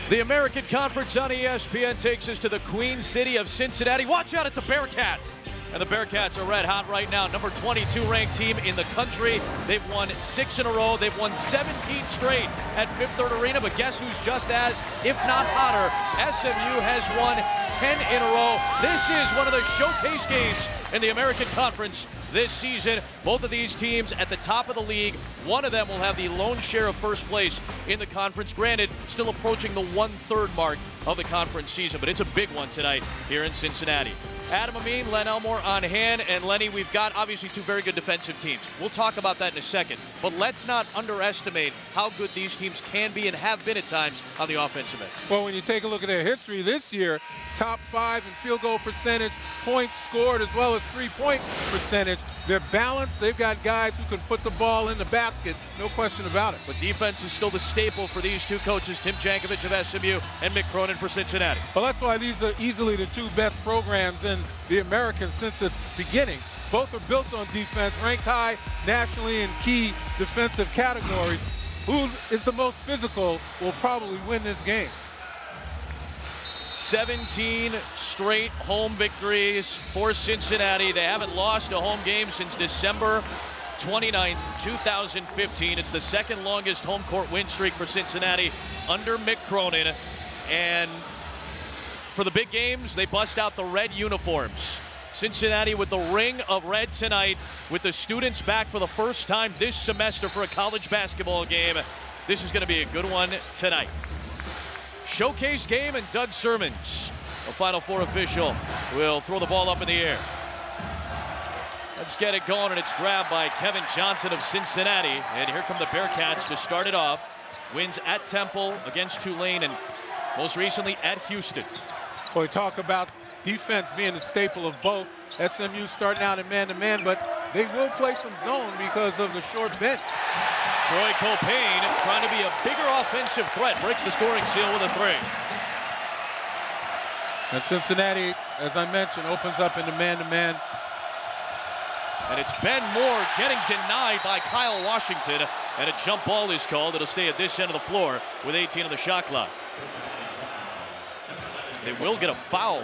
The American Conference on ESPN takes us to the Queen City of Cincinnati. Watch out, it's a Bearcat. And the Bearcats are red hot right now. Number 22 ranked team in the country. They've won 6 in a row. They've won 17 straight at Fifth Third Arena. But guess who's just as, if not hotter? SMU has won 10 in a row. This is one of the showcase games in the American Conference this season. Both of these teams at the top of the league. One of them will have the lone share of first place in the conference. Granted, still approaching the 1/3 mark of the conference season, but it's a big one tonight here in Cincinnati. Adam Amin, Len Elmore on hand. And Lenny, we've got obviously 2 very good defensive teams. We'll talk about that in a second. But let's not underestimate how good these teams can be and have been at times on the offensive end. Well, when you take a look at their history this year, top 5 in field goal percentage, points scored, as well as 3-point percentage. They're balanced. They've got guys who can put the ball in the basket. No question about it. But defense is still the staple for these 2 coaches, Tim Jankovich of SMU and Mick Cronin for Cincinnati. Well, that's why these are easily the 2 best programs in the American since its beginning. Both are built on defense, ranked high nationally in key defensive categories. Who is the most physical will probably win this game. 17 straight home victories for Cincinnati. They haven't lost a home game since December 29th, 2015. It's the 2nd longest home court win streak for Cincinnati under Mick Cronin. And for the big games, they bust out the red uniforms. Cincinnati with the ring of red tonight, with the students back for the first time this semester for a college basketball game. This is going to be a good one tonight. Showcase game, and Doug Sermons, the Final Four official, will throw the ball up in the air. Let's get it going, and it's grabbed by Kevin Johnson of Cincinnati. And here come the Bearcats to start it off. Wins at Temple, against Tulane, and most recently at Houston. Well, we talk about defense being the staple of both. SMU starting out in man-to-man, but they will play some zone because of the short bench. Troy Copain trying to be a bigger offensive threat. Breaks the scoring seal with a 3. And Cincinnati, as I mentioned, opens up into man-to-man. And it's Ben Moore getting denied by Kyle Washington. And a jump ball is called. It'll stay at this end of the floor with 18 on the shot clock. They will get a foul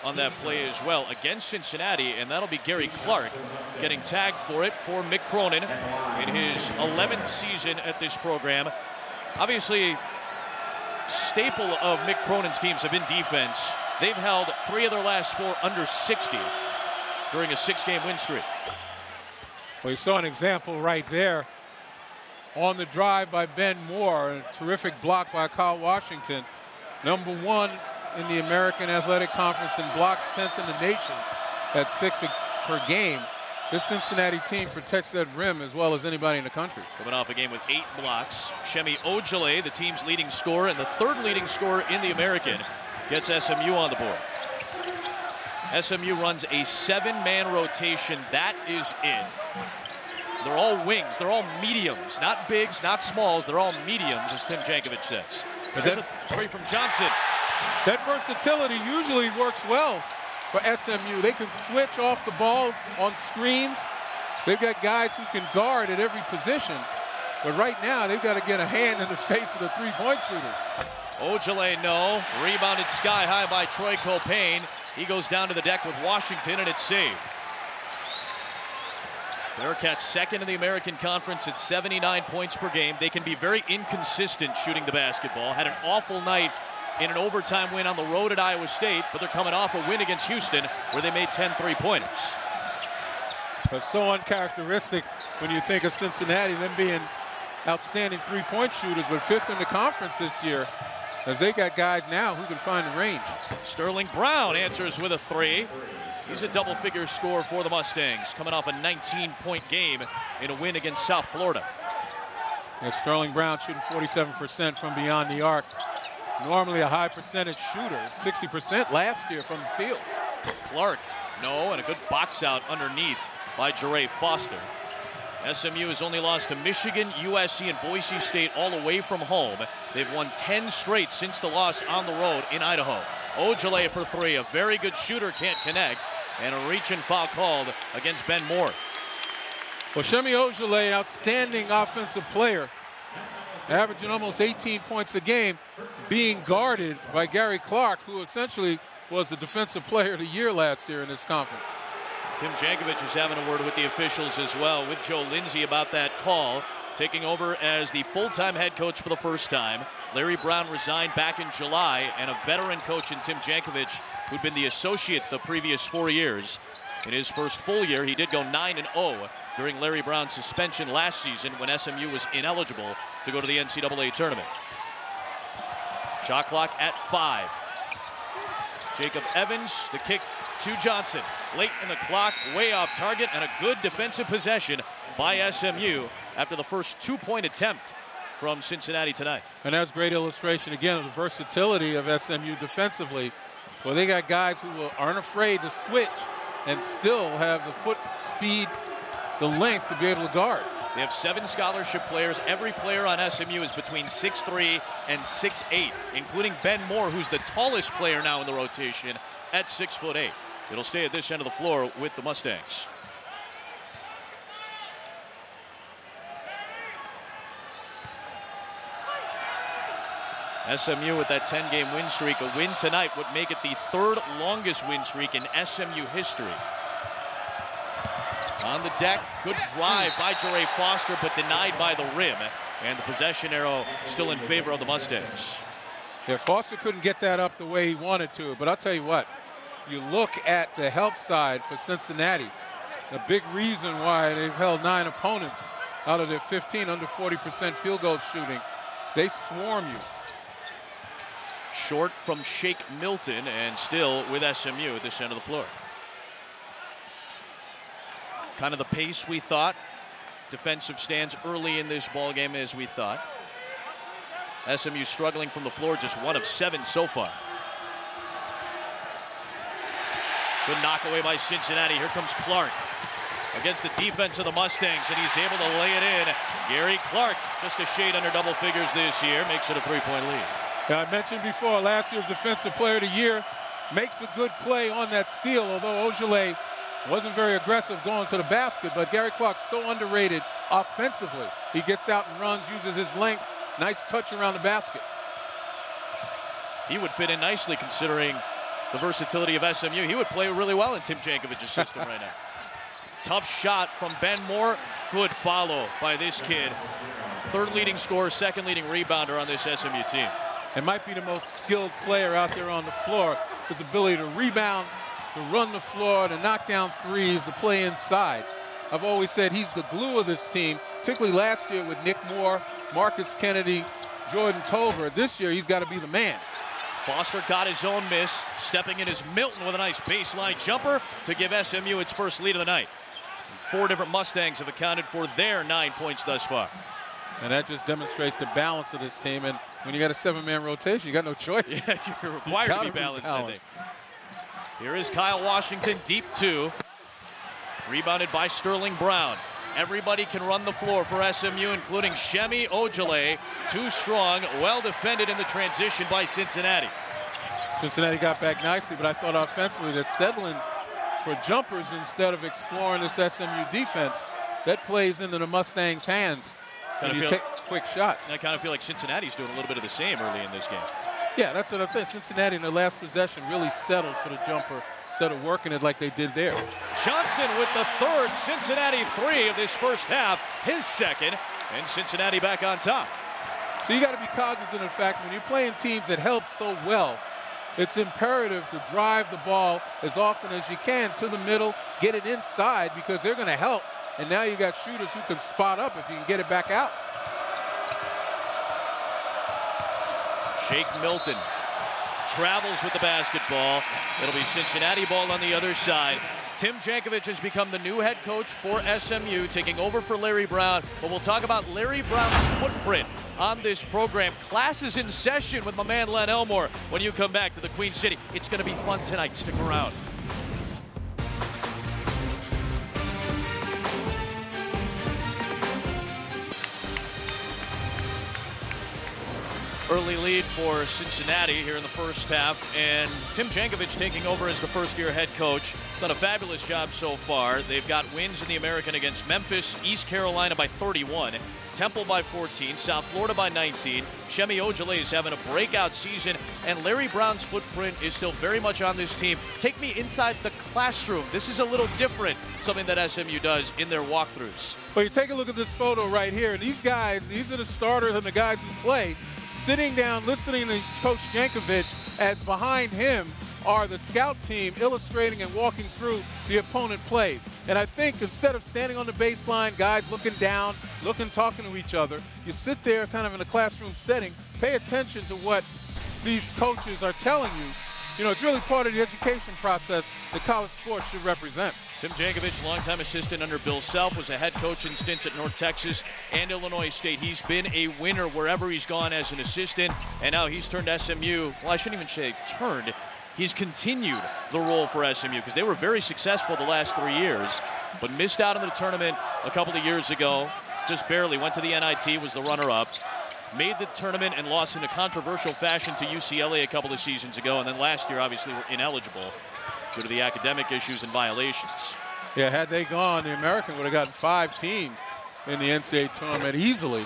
on that play as well against Cincinnati, and that'll be Gary Clark getting tagged for it for Mick Cronin in his 11th season at this program. Obviously, staple of Mick Cronin's teams have been defense. They've held 3 of their last 4 under 60 during a 6-game win streak. Well, you saw an example right there on the drive by Ben Moore. A terrific block by Kyle Washington. Number 1 in the American Athletic Conference in blocks, 10th in the nation at 6 per game. This Cincinnati team protects that rim as well as anybody in the country. Coming off a game with 8 blocks, Shemi Ojale, the team's leading scorer and the 3rd leading scorer in the American, gets SMU on the board. SMU runs a 7-man rotation. That is in. They're all wings. They're all mediums, not bigs, not smalls. They're all mediums, as Tim Jankovich says. But there's a 3 from Johnson. That versatility usually works well for SMU. They can switch off the ball on screens. They've got guys who can guard at every position. But right now, they've got to get a hand in the face of the 3-point shooters. Ojale, no. Rebounded sky high by Troy Copain. He goes down to the deck with Washington, and it's saved. Bearcats 2nd in the American Conference at 79 points per game. They can be very inconsistent shooting the basketball. Had an awful night in an overtime win on the road at Iowa State, but they're coming off a win against Houston where they made 10 3-pointers. But so uncharacteristic when you think of Cincinnati, them being outstanding 3-point shooters, but 5th in the conference this year, as they got guys now who can find the range. Sterling Brown answers with a 3. He's a double-figure scorer for the Mustangs, coming off a 19-point game in a win against South Florida. And Sterling Brown shooting 47% from beyond the arc. Normally a high percentage shooter, 60% last year from the field. Clark, no, and a good box out underneath by Jeray Foster. SMU has only lost to Michigan, USC, and Boise State all away from home. They've won 10 straight since the loss on the road in Idaho. Ojale for 3, a very good shooter, can't connect, and a reach and foul called against Ben Moore. Well, Shemi Ojale, an outstanding offensive player. averaging almost 18 points a game, being guarded by Gary Clark, who essentially was the Defensive Player of the Year last year in this conference. Tim Jankovic is having a word with the officials as well, with Joe Lindsay about that call. Taking over as the full-time head coach for the first time. Larry Brown resigned back in July, and a veteran coach in Tim Jankovic, who'd been the associate the previous 4 years. In his first full year, he did go 9-0 during Larry Brown's suspension last season when SMU was ineligible to go to the NCAA tournament. Shot clock at 5. Jacob Evans, the kick to Johnson. Late in the clock, way off target, and a good defensive possession by SMU after the first 2-point attempt from Cincinnati tonight. And that's a great illustration, again, of the versatility of SMU defensively. Well, they got guys who aren't afraid to switch and still have the foot speed, the length to be able to guard. They have 7 scholarship players. Every player on SMU is between 6'3" and 6'8", including Ben Moore, who's the tallest player now in the rotation at 6'8". It'll stay at this end of the floor with the Mustangs. SMU with that 10-game win streak. A win tonight would make it the 3rd longest win streak in SMU history. On the deck, good drive by Jere Foster, but denied by the rim. And the possession arrow still in favor of the Mustangs. Yeah, Foster couldn't get that up the way he wanted to, but I'll tell you what, you look at the help side for Cincinnati, the big reason why they've held 9 opponents out of their 15 under 40% field goal shooting. They swarm you. Short from Shake Milton, and still with SMU at this end of the floor. Kind of the pace we thought. Defensive stands early in this ball game as we thought. SMU struggling from the floor, just 1 of 7 so far. Good knock away by Cincinnati. Here comes Clark against the defense of the Mustangs, and he's able to lay it in. Gary Clark, just a shade under double figures this year, makes it a 3-point lead. I mentioned before, last year's Defensive Player of the Year makes a good play on that steal, although Ojale wasn't very aggressive going to the basket, but Gary Clark's so underrated offensively. He gets out and runs, uses his length, nice touch around the basket. He would fit in nicely considering the versatility of SMU. He would play really well in Tim Jankovic's system right now. Tough shot from Ben Moore. Good follow by this kid. 3rd leading scorer, 2nd leading rebounder on this SMU team. And might be the most skilled player out there on the floor. His ability to rebound, to run the floor, to knock down threes, to play inside. I've always said he's the glue of this team, particularly last year with Nick Moore, Marcus Kennedy, Jordan Tolbert. This year he's got to be the man. Foster got his own miss. Stepping in is Milton with a nice baseline jumper to give SMU its first lead of the night. 4 different Mustangs have accounted for their 9 points thus far. And that just demonstrates the balance of this team. And when you got a 7-man rotation, you got no choice. Yeah, you're required to be balanced, I think. Here is Kyle Washington, deep 2. Rebounded by Sterling Brown. Everybody can run the floor for SMU, including Shemi Ojale. Too strong, well defended in the transition by Cincinnati. Cincinnati got back nicely, but I thought offensively they're settling for jumpers instead of exploring this SMU defense. That plays into the Mustangs' hands when you take quick shots. I kind of feel like Cincinnati's doing a little bit of the same early in this game. Yeah, that's what I think. Cincinnati in their last possession really settled for the jumper instead of working it like they did there. Johnson with the 3rd Cincinnati 3 of this first half, his 2nd, and Cincinnati back on top. So you got to be cognizant of the fact when you're playing teams that help so well, it's imperative to drive the ball as often as you can to the middle, get it inside because they're going to help. And now you got shooters who can spot up if you can get it back out. Shake Milton travels with the basketball. It'll be Cincinnati ball on the other side. Tim Jankovic has become the new head coach for SMU, taking over for Larry Brown. But we'll talk about Larry Brown's footprint on this program. Class is in session with my man Len Elmore when you come back to the Queen City. It's going to be fun tonight. Stick around. Early lead for Cincinnati here in the first half, and Tim Jankovich taking over as the first-year head coach. Done a fabulous job so far. They've got wins in the American against Memphis, East Carolina by 31, Temple by 14, South Florida by 19. Shemi Ojale is having a breakout season, and Larry Brown's footprint is still very much on this team. Take me inside the classroom. This is a little different, something that SMU does in their walkthroughs. Well, you take a look at this photo right here. These guys, these are the starters and the guys who play, sitting down listening to Coach Jankovich, as behind him are the scout team illustrating and walking through the opponent plays. And I think instead of standing on the baseline, guys looking down, talking to each other, you sit there kind of in a classroom setting, pay attention to what these coaches are telling you. You know, it's really part of the education process that college sports should represent. Tim Jankovich, longtime assistant under Bill Self, was a head coach in stints at North Texas and Illinois State. He's been a winner wherever he's gone as an assistant, and now he's turned SMU, well, I shouldn't even say turned, he's continued the role for SMU because they were very successful the last 3 years, but missed out on the tournament a couple of years ago, just barely, went to the NIT, was the runner-up. Made the tournament and lost in a controversial fashion to UCLA a couple of seasons ago, and then last year obviously were ineligible due to the academic issues and violations. Yeah, had they gone, the American would have gotten 5 teams in the NCAA tournament easily.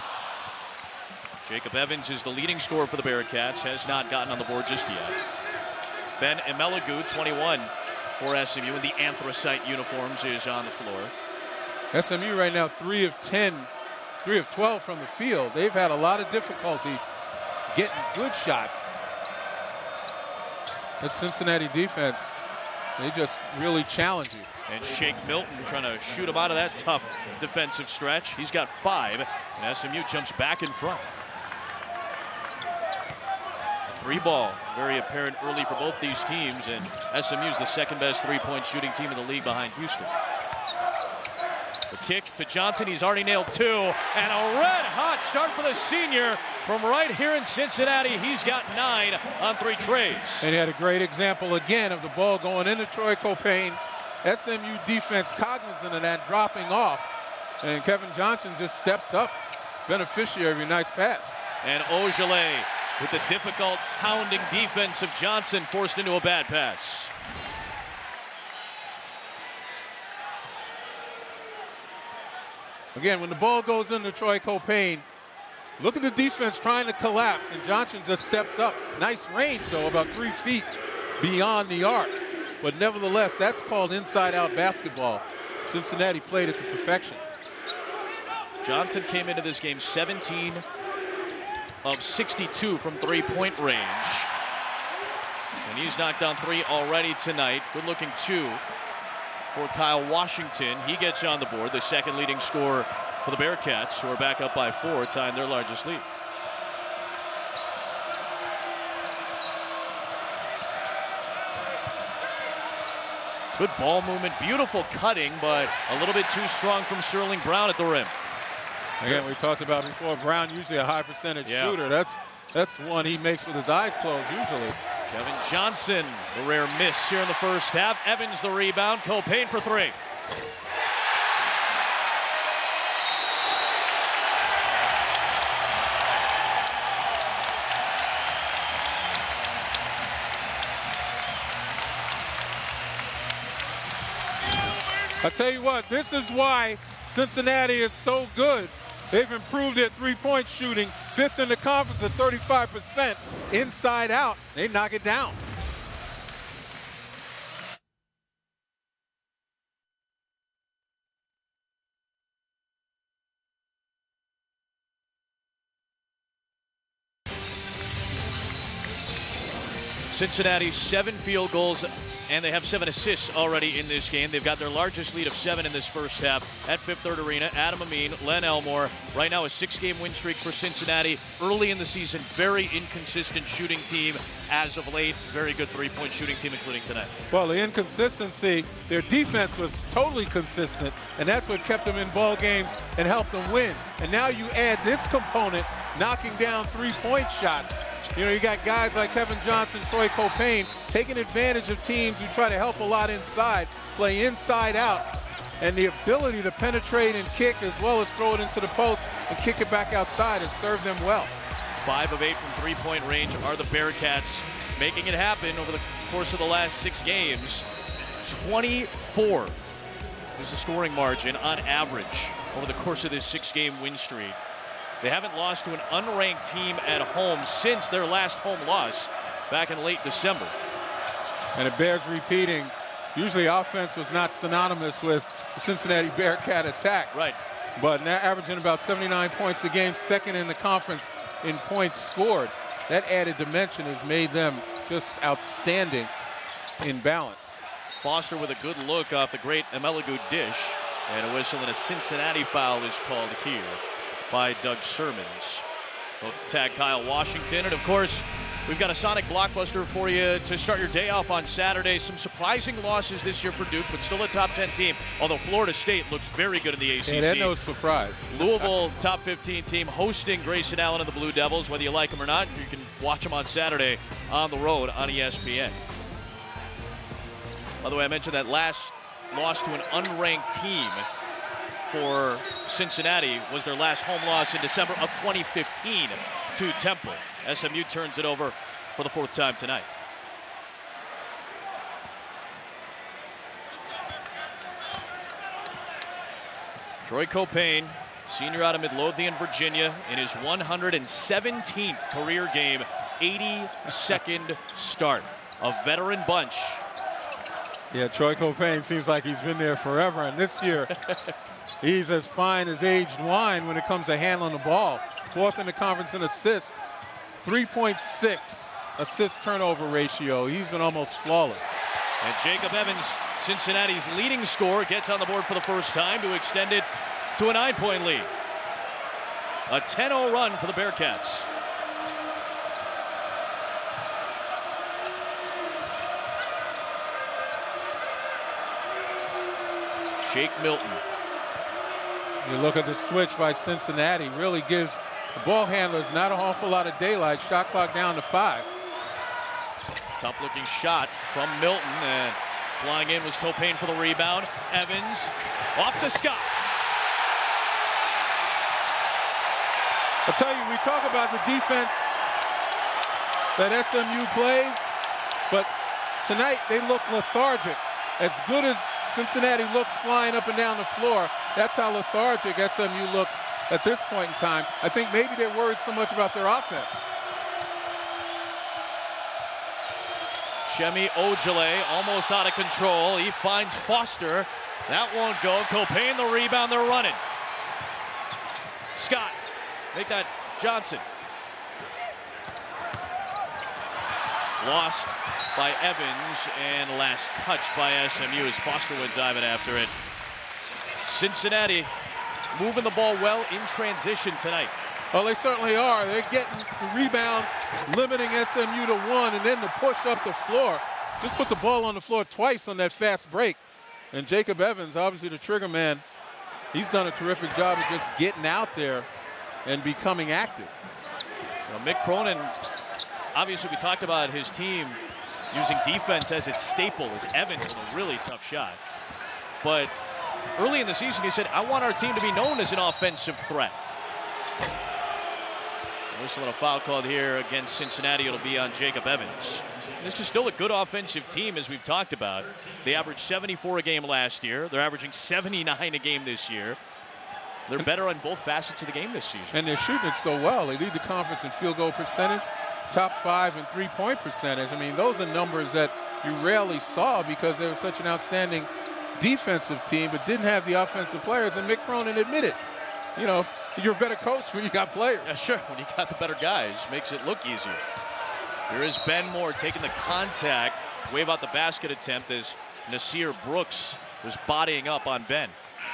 Jacob Evans is the leading scorer for the Bearcats, has not gotten on the board just yet. Ben Emelagu, 21 for SMU in the anthracite uniforms, is on the floor. SMU right now 3 of 10. 3 of 12 from the field. They've had a lot of difficulty getting good shots. That Cincinnati defense, they just really challenge you. And Shake Milton trying to shoot him out of that tough defensive stretch. He's got 5, and SMU jumps back in front. 3 ball, very apparent early for both these teams, and SMU's the second best three-point shooting team in the league behind Houston. The kick to Johnson, he's already nailed 2, and a red-hot start for the senior from right here in Cincinnati. He's got 9 on 3 trays. And he had a great example again of the ball going into Troy Copain. SMU defense cognizant of that, dropping off, and Kevin Johnson just steps up, beneficiary of a nice pass. And Ojale with the difficult pounding defense of Johnson forced into a bad pass. Again, when the ball goes into Troy Copain, look at the defense trying to collapse, and Johnson just steps up. Nice range, though, about 3 feet beyond the arc. But nevertheless, that's called inside-out basketball. Cincinnati played it to perfection. Johnson came into this game 17 of 62 from three-point range. And he's knocked down 3 already tonight. Good-looking 2. For Kyle Washington. He gets on the board, the second leading scorer for the Bearcats, who are back up by 4, tying their largest lead. Good ball movement, beautiful cutting, but a little bit too strong from Sterling Brown at the rim. Again, we talked about before, Brown usually a high percentage shooter. That's one he makes with his eyes closed usually. Kevin Johnson, the rare miss here in the first half. Evans the rebound. Copain for 3. I tell you what, this is why Cincinnati is so good. They've improved their three-point shooting, 5th in the conference at 35%. Inside out, they knock it down. Cincinnati 7 field goals, and they have 7 assists already in this game. They've got their largest lead of 7 in this first half at Fifth Third Arena. Adam Amin, Len Elmore. Right now a 6-game win streak for Cincinnati. Early in the season, very inconsistent shooting team as of late. Very good three-point shooting team, including tonight. Well, the inconsistency, their defense was totally consistent, and that's what kept them in ball games and helped them win. And now you add this component, knocking down three-point shots. You know, you got guys like Kevin Johnson, Troy Copain, taking advantage of teams who try to help a lot inside, play inside out, and the ability to penetrate and kick as well as throw it into the post and kick it back outside has served them well. 5 of 8 from three-point range are the Bearcats, making it happen over the course of the last 6 games. 24 is the scoring margin on average over the course of this 6-game win streak. They haven't lost to an unranked team at home since their last home loss back in late December. And it bears repeating, usually offense was not synonymous with the Cincinnati Bearcat attack. Right. But now averaging about 79 points a game, second in the conference in points scored. That added dimension has made them just outstanding in balance. Foster with a good look off the great Emeligu dish. And a whistle and a Cincinnati foul is called here by Doug Sermons. Both tag Kyle Washington. And of course, we've got a Sonic blockbuster for you to start your day off on Saturday. Some surprising losses this year for Duke, but still a top 10 team. Although Florida State looks very good in the ACC. Yeah, that's no surprise. Louisville, top 15 team, hosting Grayson Allen and the Blue Devils. Whether you like them or not, you can watch them on Saturday on the road on ESPN. By the way, I mentioned that last loss to an unranked team for Cincinnati was their last home loss in December of 2015 to Temple. SMU turns it over for the 4th time tonight. Troy Copain, senior out of Midlothian, Virginia, in his 117th career game, 82nd start. A veteran bunch. Yeah, Troy Copain seems like he's been there forever, and this year he's as fine as aged wine when it comes to handling the ball. 4th in the conference in assists, 3.6 assist turnover ratio. He's been almost flawless. And Jacob Evans, Cincinnati's leading scorer, gets on the board for the first time to extend it to a 9-point lead. A 10-0 run for the Bearcats. Shake Milton. You look at the switch by Cincinnati, really gives the ball handlers not an awful lot of daylight. Shot clock down to 5. Tough looking shot from Milton, and flying in was Copain for the rebound. Evans off to Scott. I'll tell you, we talk about the defense that SMU plays, but tonight they look lethargic. As good as Cincinnati looks flying up and down the floor, that's how lethargic SMU looks at this point in time. I think maybe they're worried so much about their offense. Shemi Ojale almost out of control. He finds Foster. That won't go. Copain the rebound. They're running. Scott. Make that Johnson. Lost by Evans, and last touched by SMU as Foster went diving after it. Cincinnati moving the ball well in transition tonight. Well, they certainly are. They're getting the rebounds, limiting SMU to 1, and then the push up the floor. Just put the ball on the floor twice on that fast break. And Jacob Evans, obviously the trigger man, he's done a terrific job of just getting out there and becoming active. Well, Mick Cronin, obviously we talked about his team using defense as its staple, as Evans with a really tough shot. But early in the season he said, I want our team to be known as an offensive threat. Whistle and a foul called here against Cincinnati. It'll be on Jacob Evans. This is still a good offensive team, as we've talked about. They averaged 74 a game last year. They're averaging 79 a game this year. They're better on both facets of the game this season. And they're shooting it so well. They lead the conference in field goal percentage, top 5 in three-point percentage. I mean, those are numbers that you rarely saw because they were such an outstanding defensive team, but didn't have the offensive players. And Mick Cronin admitted, you know, you're a better coach when you got players. Yeah, sure. When you got the better guys, makes it look easier. Here is Ben Moore taking the contact, wave out the basket attempt as Nasir Brooks was bodying up on Ben.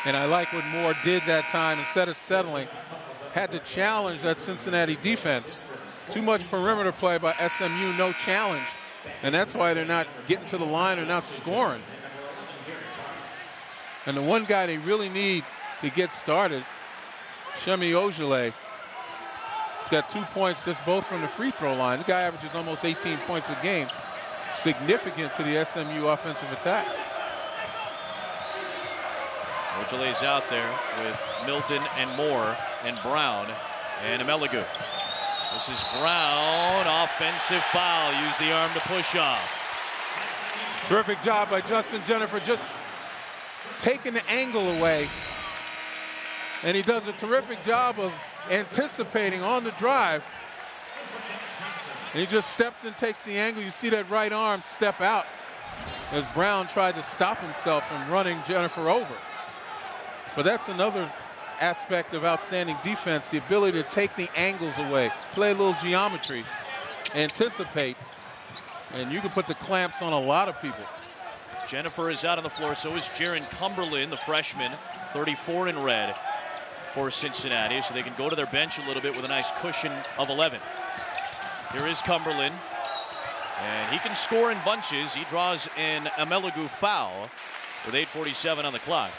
And I like what Moore did that time. Instead of settling, had to challenge that Cincinnati defense. Too much perimeter play by SMU, no challenge. And that's why they're not getting to the line or not scoring. And the one guy they really need to get started, Shemi Ojale. He's got 2 points, just both from the free throw line. The guy averages almost 18 points a game. Significant to the SMU offensive attack. Ojale's out there with Milton and Moore and Brown and Emeligu. This is Brown. Offensive foul. Use the arm to push off. Terrific job by Justin Jennifer, just taking the angle away. And he does a terrific job of anticipating on the drive. And he just steps and takes the angle. You see that right arm step out as Brown tried to stop himself from running Jennifer over. But that's another aspect of outstanding defense, the ability to take the angles away, play a little geometry, anticipate, and you can put the clamps on a lot of people. Jennifer is out on the floor, so is Jaron Cumberland, the freshman, 34 in red for Cincinnati, so they can go to their bench a little bit with a nice cushion of 11. Here is Cumberland, and he can score in bunches. He draws an Amelagu foul with 8:47 on the clock.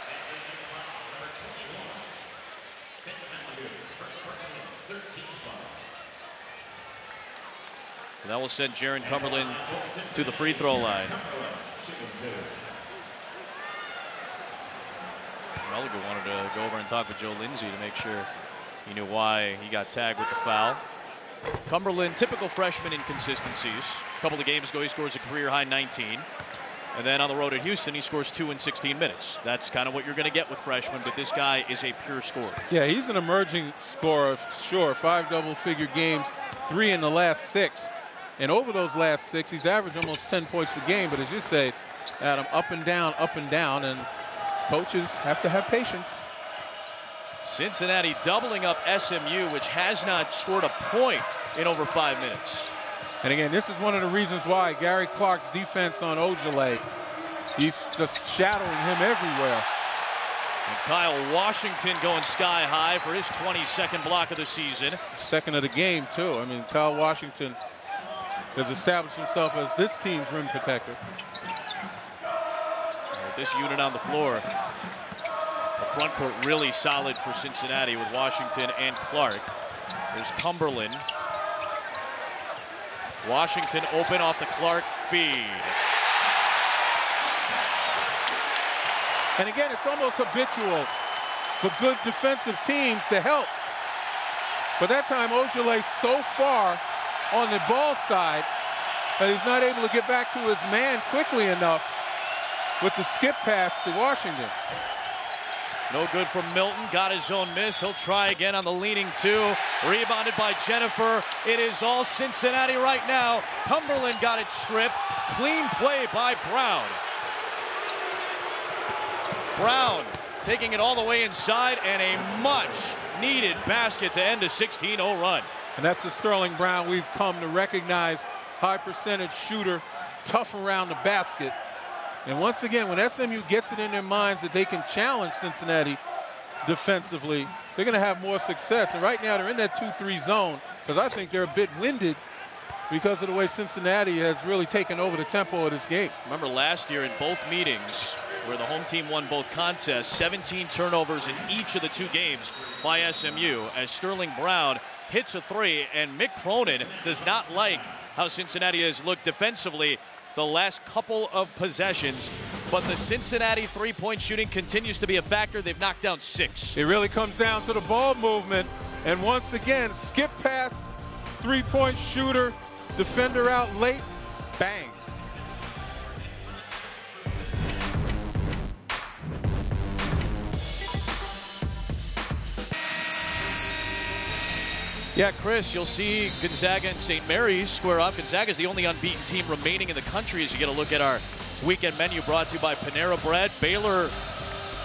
And that will send Jaron Cumberland to the free throw line. Amelagu wanted to go over and talk with Joe Lindsay to make sure he knew why he got tagged with the foul. Cumberland, typical freshman inconsistencies. A couple of games ago, he scores a career-high 19. And then on the road at Houston, he scores 2 in 16 minutes. That's kind of what you're going to get with freshmen, but this guy is a pure scorer. Yeah, he's an emerging scorer, sure. 5 double-figure games, 3 in the last 6. And over those last 6, he's averaged almost 10 points a game. But as you say, Adam, up and down, and coaches have to have patience. Cincinnati doubling up SMU, which has not scored a point in over 5 minutes. And again, this is one of the reasons why Gary Clark's defense on Ojale, he's just shadowing him everywhere. And Kyle Washington going sky high for his 22nd block of the season. Second of the game, too. I mean, Kyle Washington has established himself as this team's rim protector. With this unit on the floor, the front court really solid for Cincinnati with Washington and Clark. There's Cumberland. Washington open off the Clark feed. And again, it's almost habitual for good defensive teams to help. But that time, Ojale's so far on the ball side that he's not able to get back to his man quickly enough with the skip pass to Washington. No good from Milton. Got his own miss. He'll try again on the leaning 2. Rebounded by Jennifer. It is all Cincinnati right now. Cumberland got it stripped. Clean play by Brown. Brown taking it all the way inside, and a much-needed basket to end a 16-0 run. And that's the Sterling Brown we've come to recognize. High percentage shooter, tough around the basket. And once again, when SMU gets it in their minds that they can challenge Cincinnati defensively, they're going to have more success. And right now they're in that 2-3 zone because I think they're a bit winded because of the way Cincinnati has really taken over the tempo of this game. Remember last year in both meetings where the home team won both contests, 17 turnovers in each of the 2 games by SMU as Sterling Brown hits a 3, and Mick Cronin does not like how Cincinnati has looked defensively the last couple of possessions, but the Cincinnati three-point shooting continues to be a factor. They've knocked down 6. It really comes down to the ball movement, and once again, skip pass, three-point shooter, defender out late, bang. Yeah, Chris, you'll see Gonzaga and St. Mary's square up. Gonzaga is the only unbeaten team remaining in the country as you get a look at our weekend menu brought to you by Panera Bread. Baylor,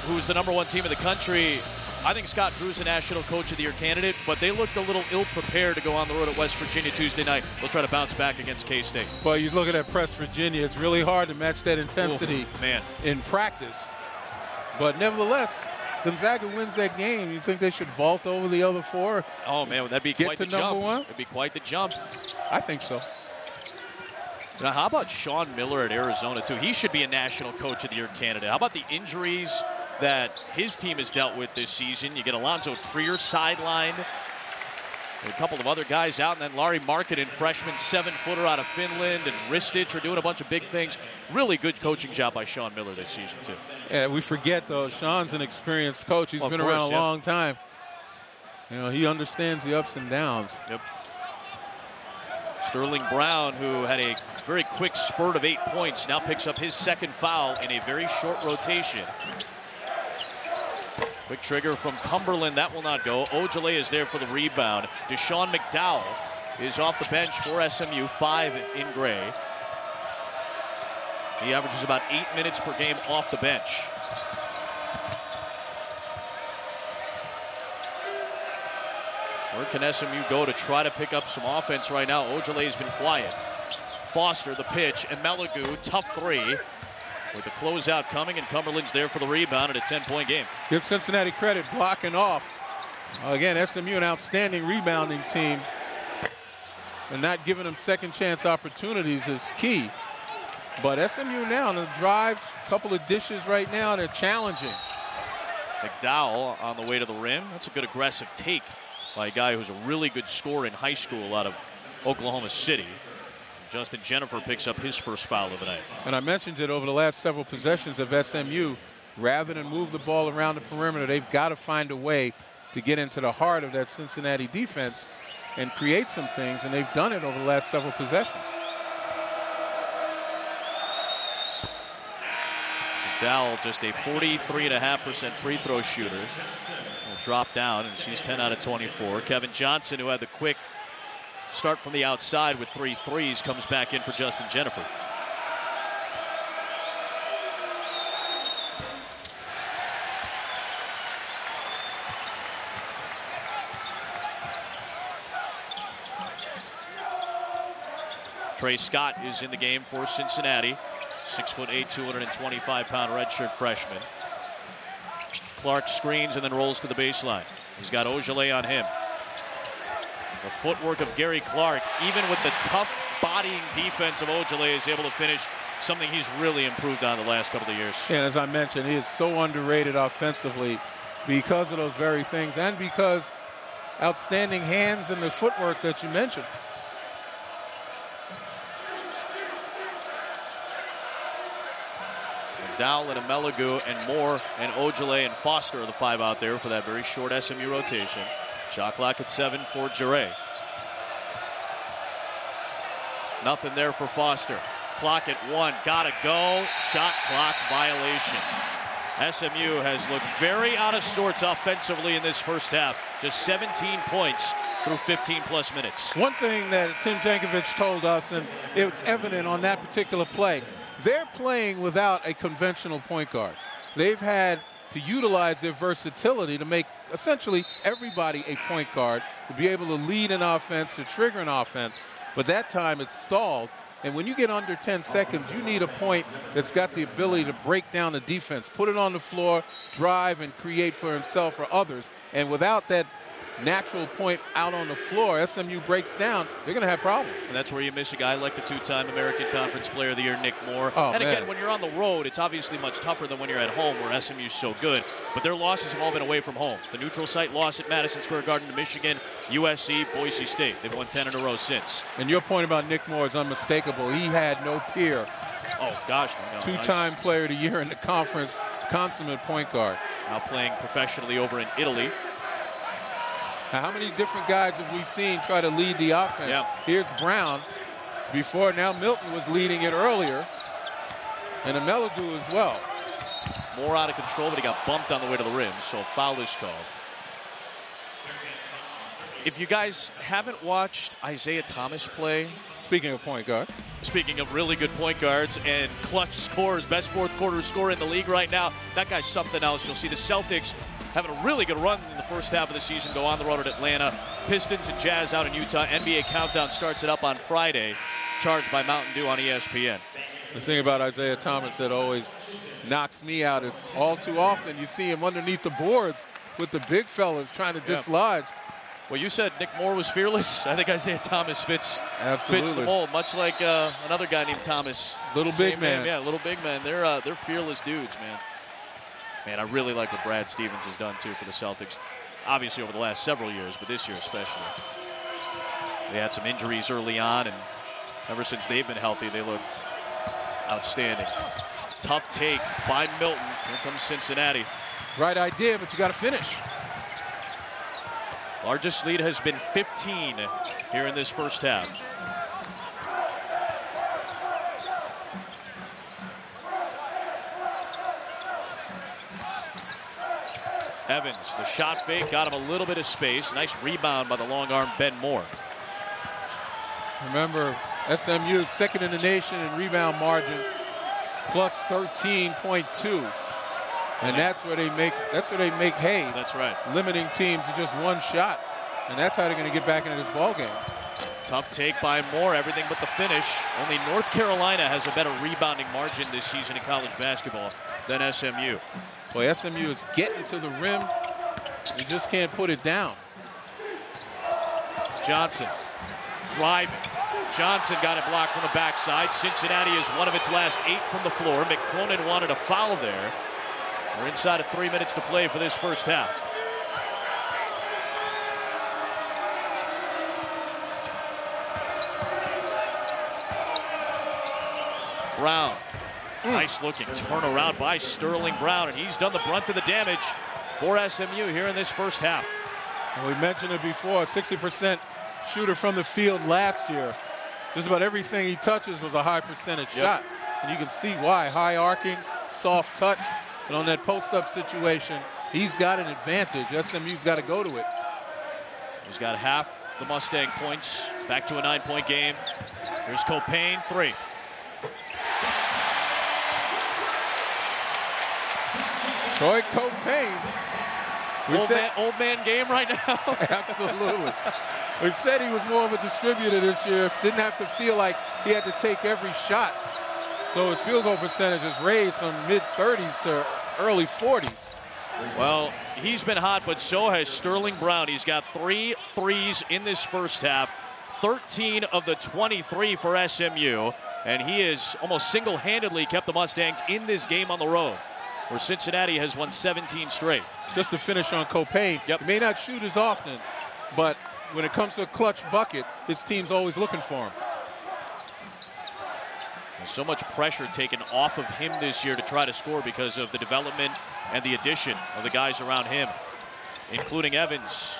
who's the #1 team in the country, I think Scott Drew's a National Coach of the Year candidate, but they looked a little ill-prepared to go on the road at West Virginia Tuesday night. They'll try to bounce back against K-State. Well, you look at that Press Virginia, it's really hard to match that intensity man. in practice. But nevertheless, Gonzaga wins that game. You think they should vault over the other 4? Oh, man, would that be quite the jump? That'd be quite the jump. I think so. Now, how about Sean Miller at Arizona, too? He should be a National Coach of the Year candidate. How about the injuries that his team has dealt with this season? You get Alonzo Trier sidelined. A couple of other guys out, and then Larry Markkanen, freshman 7-footer out of Finland, and Ristich are doing a bunch of big things. Really good coaching job by Sean Miller this season, too. Yeah, we forget, though, Sean's an experienced coach. He's been around a long time. You know, he understands the ups and downs. Yep. Sterling Brown, who had a very quick spurt of 8 points, now picks up his second foul in a very short rotation. Quick trigger from Cumberland. That will not go. Ojale is there for the rebound. Deshaun McDowell is off the bench for SMU, 5 in gray. He averages about 8 minutes per game off the bench. Where can SMU go to try to pick up some offense right now? Ojale's been quiet. Foster, the pitch, and Meligu, tough three. With the closeout coming, and Cumberland's there for the rebound at a 10-point game. Give Cincinnati credit blocking off. Again, SMU an outstanding rebounding team. And not giving them second chance opportunities is key. But SMU now, the drives, a couple of dishes right now, they're challenging. McDowell on the way to the rim. That's a good aggressive take by a guy who's a really good scorer in high school out of Oklahoma City. Justin Jennifer picks up his first foul of the night. And I mentioned it over the last several possessions of SMU. Rather than move the ball around the perimeter, they've got to find a way to get into the heart of that Cincinnati defense and create some things, and they've done it over the last several possessions. McDowell, just a 43.5% free throw shooter, will drop down, and she's 10 out of 24. Kevin Johnson, who had the quick start from the outside with 3 threes, comes back in for Justin Jennifer. Trey Scott is in the game for Cincinnati. 6'8", 225-pound redshirt freshman. Clark screens and then rolls to the baseline. He's got Ojale on him. The footwork of Gary Clark, even with the tough bodying defense of Ojale, is able to finish, something he's really improved on the last couple of years. And as I mentioned, he is so underrated offensively because of those very things, and because outstanding hands and the footwork that you mentioned. McDowell and Meligu and Moore and Ojale and Foster are the 5 out there for that very short SMU rotation. Shot clock at 7 for Jure. Nothing there for Foster. Clock at 1. Gotta go. Shot clock violation. SMU has looked very out of sorts offensively in this first half. Just 17 points through 15-plus minutes. One thing that Tim Jankovic told us, and it was evident on that particular play, they're playing without a conventional point guard. They've had to utilize their versatility to make essentially everybody a point guard, to be able to lead an offense, to trigger an offense. But that time it's stalled. And when you get under 10 seconds, you need a point that's got the ability to break down the defense, put it on the floor, drive, and create for himself or others. And without that natural point out on the floor, SMU breaks down, they're going to have problems. And that's where you miss a guy like the 2-time American Conference Player of the Year, Nick Moore. Oh, and again, man, when you're on the road, it's obviously much tougher than when you're at home, where SMU's so good. But their losses have all been away from home. The neutral site loss at Madison Square Garden to Michigan, USC, Boise State. They've won 10 in a row since. And your point about Nick Moore is unmistakable. He had no peer. Oh, gosh. No, 2-time Player of the Year in the conference, consummate point guard. Now playing professionally over in Italy. Now, how many different guys have we seen try to lead the offense? Yeah. Here's Brown. Before, now Milton was leading it earlier. And Meligu as well. More out of control, but he got bumped on the way to the rim, so a foul is called. If you guys haven't watched Isaiah Thomas play. Speaking of point guard. Speaking of really good point guards and clutch scores, best fourth quarter scorer in the league right now, that guy's something else. You'll see the Celtics having a really good run in the first half of the season, go on the road at Atlanta. Pistons and Jazz out in Utah. NBA Countdown starts it up on Friday, charged by Mountain Dew on ESPN. The thing about Isaiah Thomas that always knocks me out is all too often you see him underneath the boards with the big fellas trying to dislodge. Well, you said Nick Moore was fearless. I think Isaiah Thomas fits the mold, much like another guy named Thomas. Little big man. Yeah, little big man. They're fearless dudes, man. Man, I really like what Brad Stevens has done, too, for the Celtics. Obviously over the last several years, but this year especially. They had some injuries early on, and ever since they've been healthy, they look outstanding. Tough take by Milton. Here comes Cincinnati. Right idea, but you got to finish. Largest lead has been 15 here in this first half. Evans, the shot fake, got him a little bit of space. Nice rebound by the long arm Ben Moore. Remember, SMU is second in the nation in rebound margin, plus 13.2. And that's where they make hay. That's right. Limiting teams to just one shot. And that's how they're going to get back into this ball game. Tough take by Moore, everything but the finish. Only North Carolina has a better rebounding margin this season in college basketball than SMU. Boy, SMU is getting to the rim. You just can't put it down. Johnson driving. Johnson got it blocked from the backside. Cincinnati is one of its last 8 from the floor. McClonan wanted a foul there. We're inside of 3 minutes to play for this first half. Brown, nice looking turnaround by Sterling Brown, and he's done the brunt of the damage for SMU here in this first half. And we mentioned it before, 60% shooter from the field last year. Just about everything he touches was a high percentage shot. And you can see why. High arcing, soft touch. But on that post-up situation, he's got an advantage. SMU's got to go to it. He's got half the Mustang points. Back to a 9-point game. Here's Copain, 3. Troy Copain. Old man game right now. Absolutely. We said he was more of a distributor this year. Didn't have to feel like he had to take every shot. So his field goal percentage is raised from mid-30s to early 40s. Well, he's been hot, but so has Sterling Brown. He's got 3 threes in this first half, 13 of the 23 for SMU, and he has almost single-handedly kept the Mustangs in this game on the road, where Cincinnati has won 17 straight. Just to finish on Copain, he may not shoot as often, but when it comes to a clutch bucket, his team's always looking for him. There's so much pressure taken off of him this year to try to score because of the development and the addition of the guys around him, including Evans.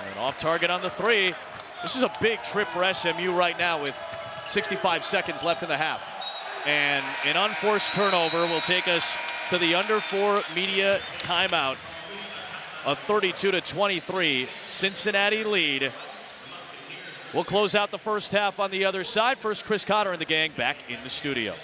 And off target on the 3. This is a big trip for SMU right now with 65 seconds left in the half. And an unforced turnover will take us to the under 4 media timeout. A 32-23 Cincinnati lead. We'll close out the first half on the other side. First, Chris Cotter and the gang back in the studio.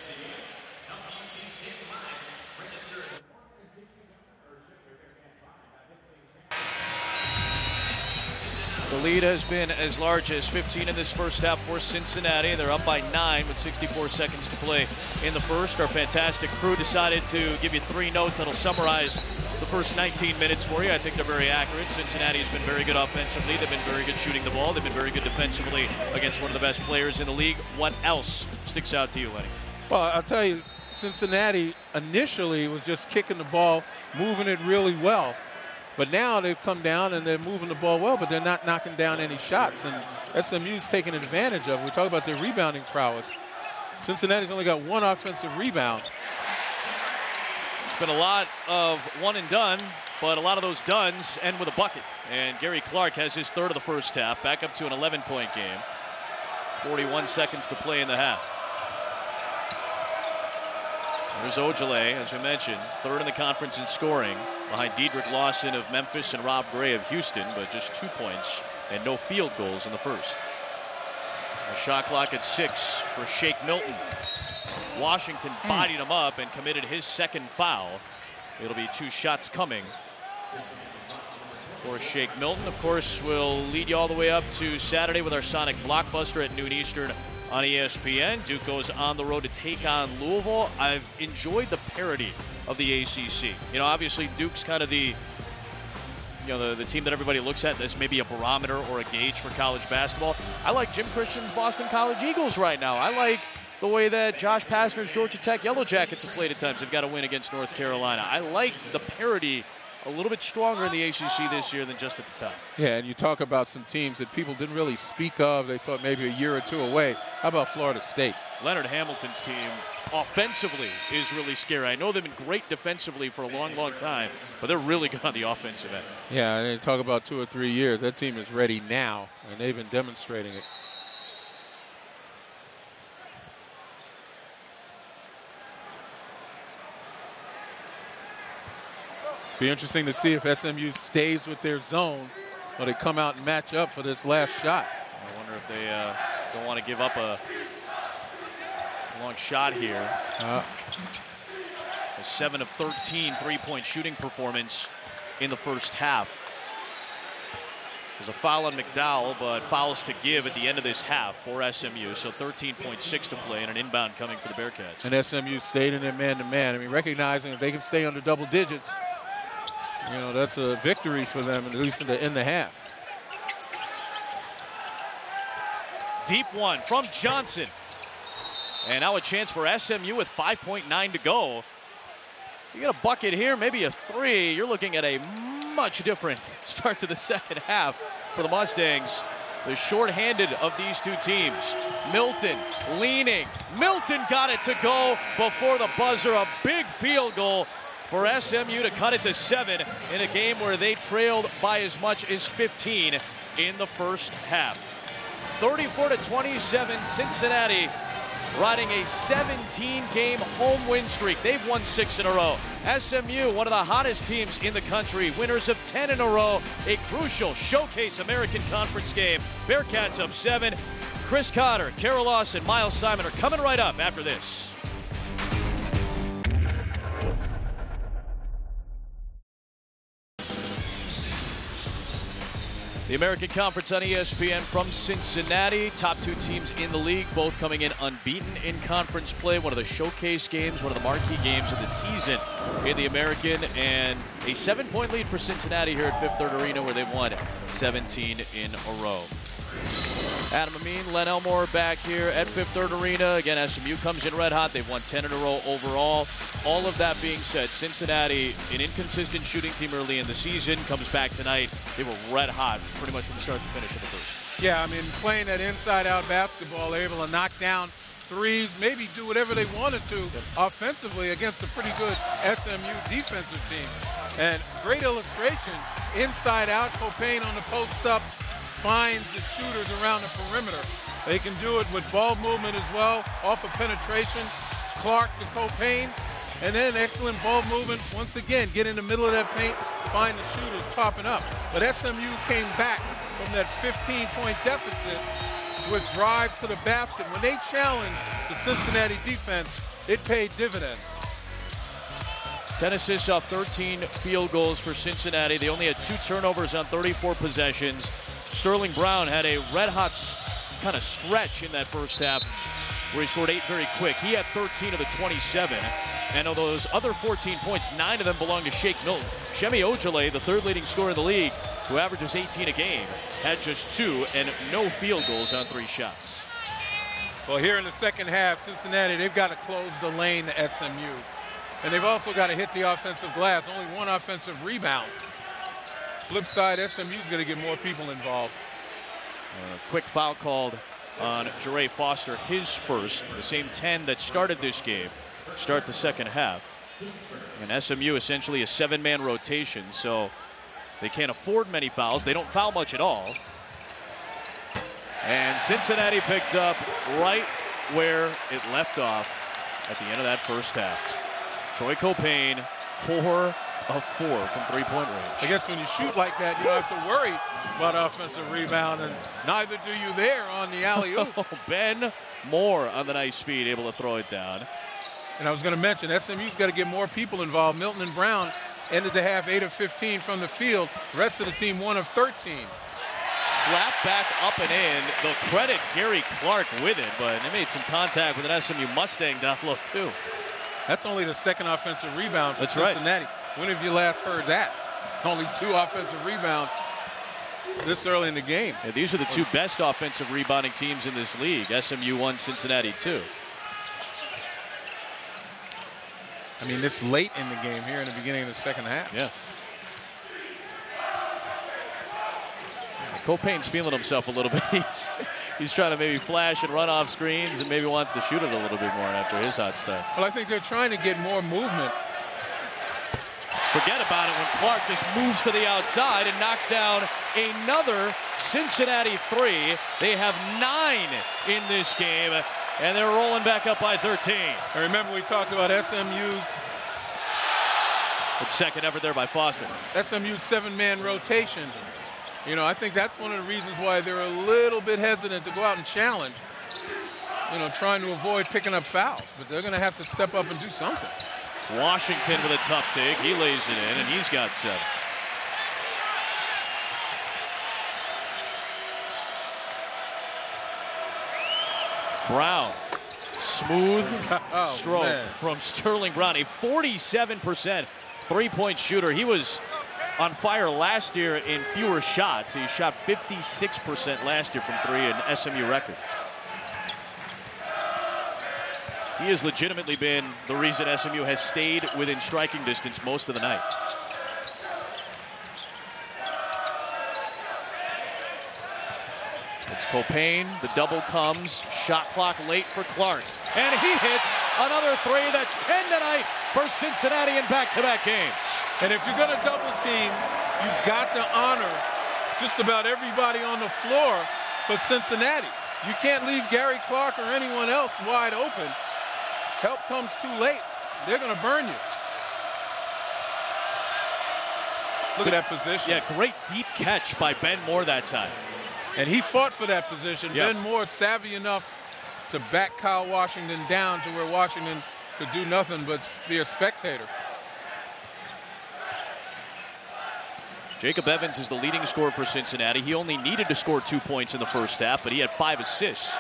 The lead has been as large as 15 in this first half for Cincinnati. They're up by 9 with 64 seconds to play in the first. Our fantastic crew decided to give you 3 notes that'll summarize the first 19 minutes for you. I think they're very accurate. Cincinnati has been very good offensively. They've been very good shooting the ball. They've been very good defensively against one of the best players in the league. What else sticks out to you, Lenny? Well, I'll tell you, Cincinnati initially was just kicking the ball, moving it really well. But now they've come down and they're moving the ball well, but they're not knocking down any shots. And SMU's taking advantage of it. We talk about their rebounding prowess. Cincinnati's only got 1 offensive rebound. It's been a lot of one and done, but a lot of those dones end with a bucket. And Gary Clark has his 3rd of the first half, back up to an 11-point game. 41 seconds to play in the half. There's Ojale, as we mentioned, 3rd in the conference in scoring, behind Dedrick Lawson of Memphis and Rob Gray of Houston, but just 2 points and no field goals in the first. The shot clock at 6 for Shake Milton. Washington bodied him up and committed his 2nd foul. It'll be 2 shots coming for Shake Milton. Of course, we'll lead you all the way up to Saturday with our Sonic Blockbuster at noon Eastern on ESPN. Duke goes on the road to take on Louisville. I've enjoyed the parity of the ACC. You know, obviously Duke's kind of the team that everybody looks at as maybe a barometer or a gauge for college basketball. I like Jim Christian's Boston College Eagles right now. I like the way that Josh Pastner's Georgia Tech Yellow Jackets have played at times. They've got a win against North Carolina. I like the parity a little bit stronger in the ACC this year than just at the top. Yeah, and you talk about some teams that people didn't really speak of. They thought maybe a year or 2 away. How about Florida State? Leonard Hamilton's team offensively is really scary. I know they've been great defensively for a long, long time, but they're really good on the offensive end. Yeah, and they talk about 2 or 3 years. That team is ready now, and they've been demonstrating it. Be interesting to see if SMU stays with their zone or they come out and match up for this last shot. I wonder if they don't want to give up a long shot here. A 7 of 13 3-point shooting performance in the first half. There's a foul on McDowell, but fouls to give at the end of this half for SMU. So 13.6 to play and an inbound coming for the Bearcats. And SMU stayed in their man-to-man. I mean, recognizing if they can stay under double digits, you know, that's a victory for them, at least in the half. Deep one from Johnson. And now a chance for SMU with 5.9 to go. You get a bucket here, maybe a three. You're looking at a much different start to the second half for the Mustangs. The shorthanded of these two teams. Milton leaning. Milton got it to go before the buzzer. A big field goal for SMU to cut it to 7 in a game where they trailed by as much as 15 in the first half. 34-27, Cincinnati riding a 17-game home win streak. They've won 6 in a row. SMU, one of the hottest teams in the country, winners of 10 in a row. A crucial showcase American Conference game. Bearcats up 7. Chris Cotter, Carol Lawson, Miles Simon are coming right up after this. The American Conference on ESPN from Cincinnati. Top 2 teams in the league, both coming in unbeaten in conference play. One of the showcase games, one of the marquee games of the season in the American. And a 7-point lead for Cincinnati here at Fifth Third Arena, where they've won 17 in a row. Adam Amin, Len Elmore back here at Fifth Third Arena. Again, SMU comes in red hot. They've won 10 in a row overall. All of that being said, Cincinnati, an inconsistent shooting team early in the season, comes back tonight. They were red hot pretty much from start to finish in the first. Yeah, I mean, playing that inside-out basketball, they're able to knock down threes, maybe do whatever they wanted to offensively against a pretty good SMU defensive team. And great illustration, inside out, Copain on the post-up, finds the shooters around the perimeter. They can do it with ball movement as well, off of penetration. Clark to Copain, and then excellent ball movement. Once again, get in the middle of that paint, find the shooters popping up. But SMU came back from that 15-point deficit with drives to the basket. When they challenged the Cincinnati defense, it paid dividends. 10 assists off 13 field goals for Cincinnati. They only had 2 turnovers on 34 possessions. Sterling Brown had a red-hot kind of stretch in that first half where he scored 8 very quick. He had 13 of the 27. And of those other 14 points, 9 of them belong to Shake Milton. Shemi Ojale, the 3rd leading scorer in the league, who averages 18 a game, had just 2 and no field goals on 3 shots. Well, here in the second half, Cincinnati, they've got to close the lane to SMU. And they've also got to hit the offensive glass. Only 1 offensive rebound. Flip side, SMU's going to get more people involved. Quick foul called on Jere Foster, his first. The same 10 that started this game start the second half. And SMU essentially a 7-man rotation, so they can't afford many fouls. They don't foul much at all. And Cincinnati picked up right where it left off at the end of that first half. Troy Copain, 4 of 4 from 3-point range. I guess when you shoot like that, you don't have to worry about offensive rebound, and neither do you there on the alley-oop. Ben Moore on the nice speed, able to throw it down. And I was going to mention, SMU's got to get more people involved. Milton and Brown ended the half 8 of 15 from the field. The rest of the team 1 of 13. Slap back up and in. They'll credit Gary Clark with it, but they made some contact with an SMU Mustang down low too. That's only the 2nd offensive rebound for That's Cincinnati. Right. When have you last heard that? Only 2 offensive rebounds this early in the game. Yeah, these are the 2 best offensive rebounding teams in this league. SMU 1, Cincinnati 2. I mean, this late in the game here in the beginning of the second half. Yeah. Copain's feeling himself a little bit. He's trying to maybe flash and run off screens and maybe wants to shoot it a little bit more after his hot start. Well, I think they're trying to get more movement. Forget about it when Clark just moves to the outside and knocks down another Cincinnati 3. They have 9 in this game, and they're rolling back up by 13. And remember, we talked about SMU's Good second effort there by Foster. SMU's 7-man rotation. You know, I think that's one of the reasons why they're a little bit hesitant to go out and challenge. You know, trying to avoid picking up fouls, but they're going to have to step up and do something. Washington with a tough take. He lays it in, and he's got 7. Brown, smooth stroke from Sterling Brown, a 47% three-point shooter. He was on fire last year in fewer shots. He shot 56% last year from 3, an SMU record. He has legitimately been the reason SMU has stayed within striking distance most of the night. It's Copain. The double comes. Shot clock late for Clark. And he hits another 3. That's 10 tonight for Cincinnati in back-to-back games. And if you're going to double team, you've got to honor just about everybody on the floor for Cincinnati. You can't leave Gary Clark or anyone else wide open. Help comes too late, they're going to burn you. Look at that position. Yeah, great deep catch by Ben Moore that time. And he fought for that position. Yep. Ben Moore savvy enough to back Kyle Washington down to where Washington could do nothing but be a spectator. Jacob Evans is the leading scorer for Cincinnati. He only needed to score 2 points in the first half, but he had 5 assists.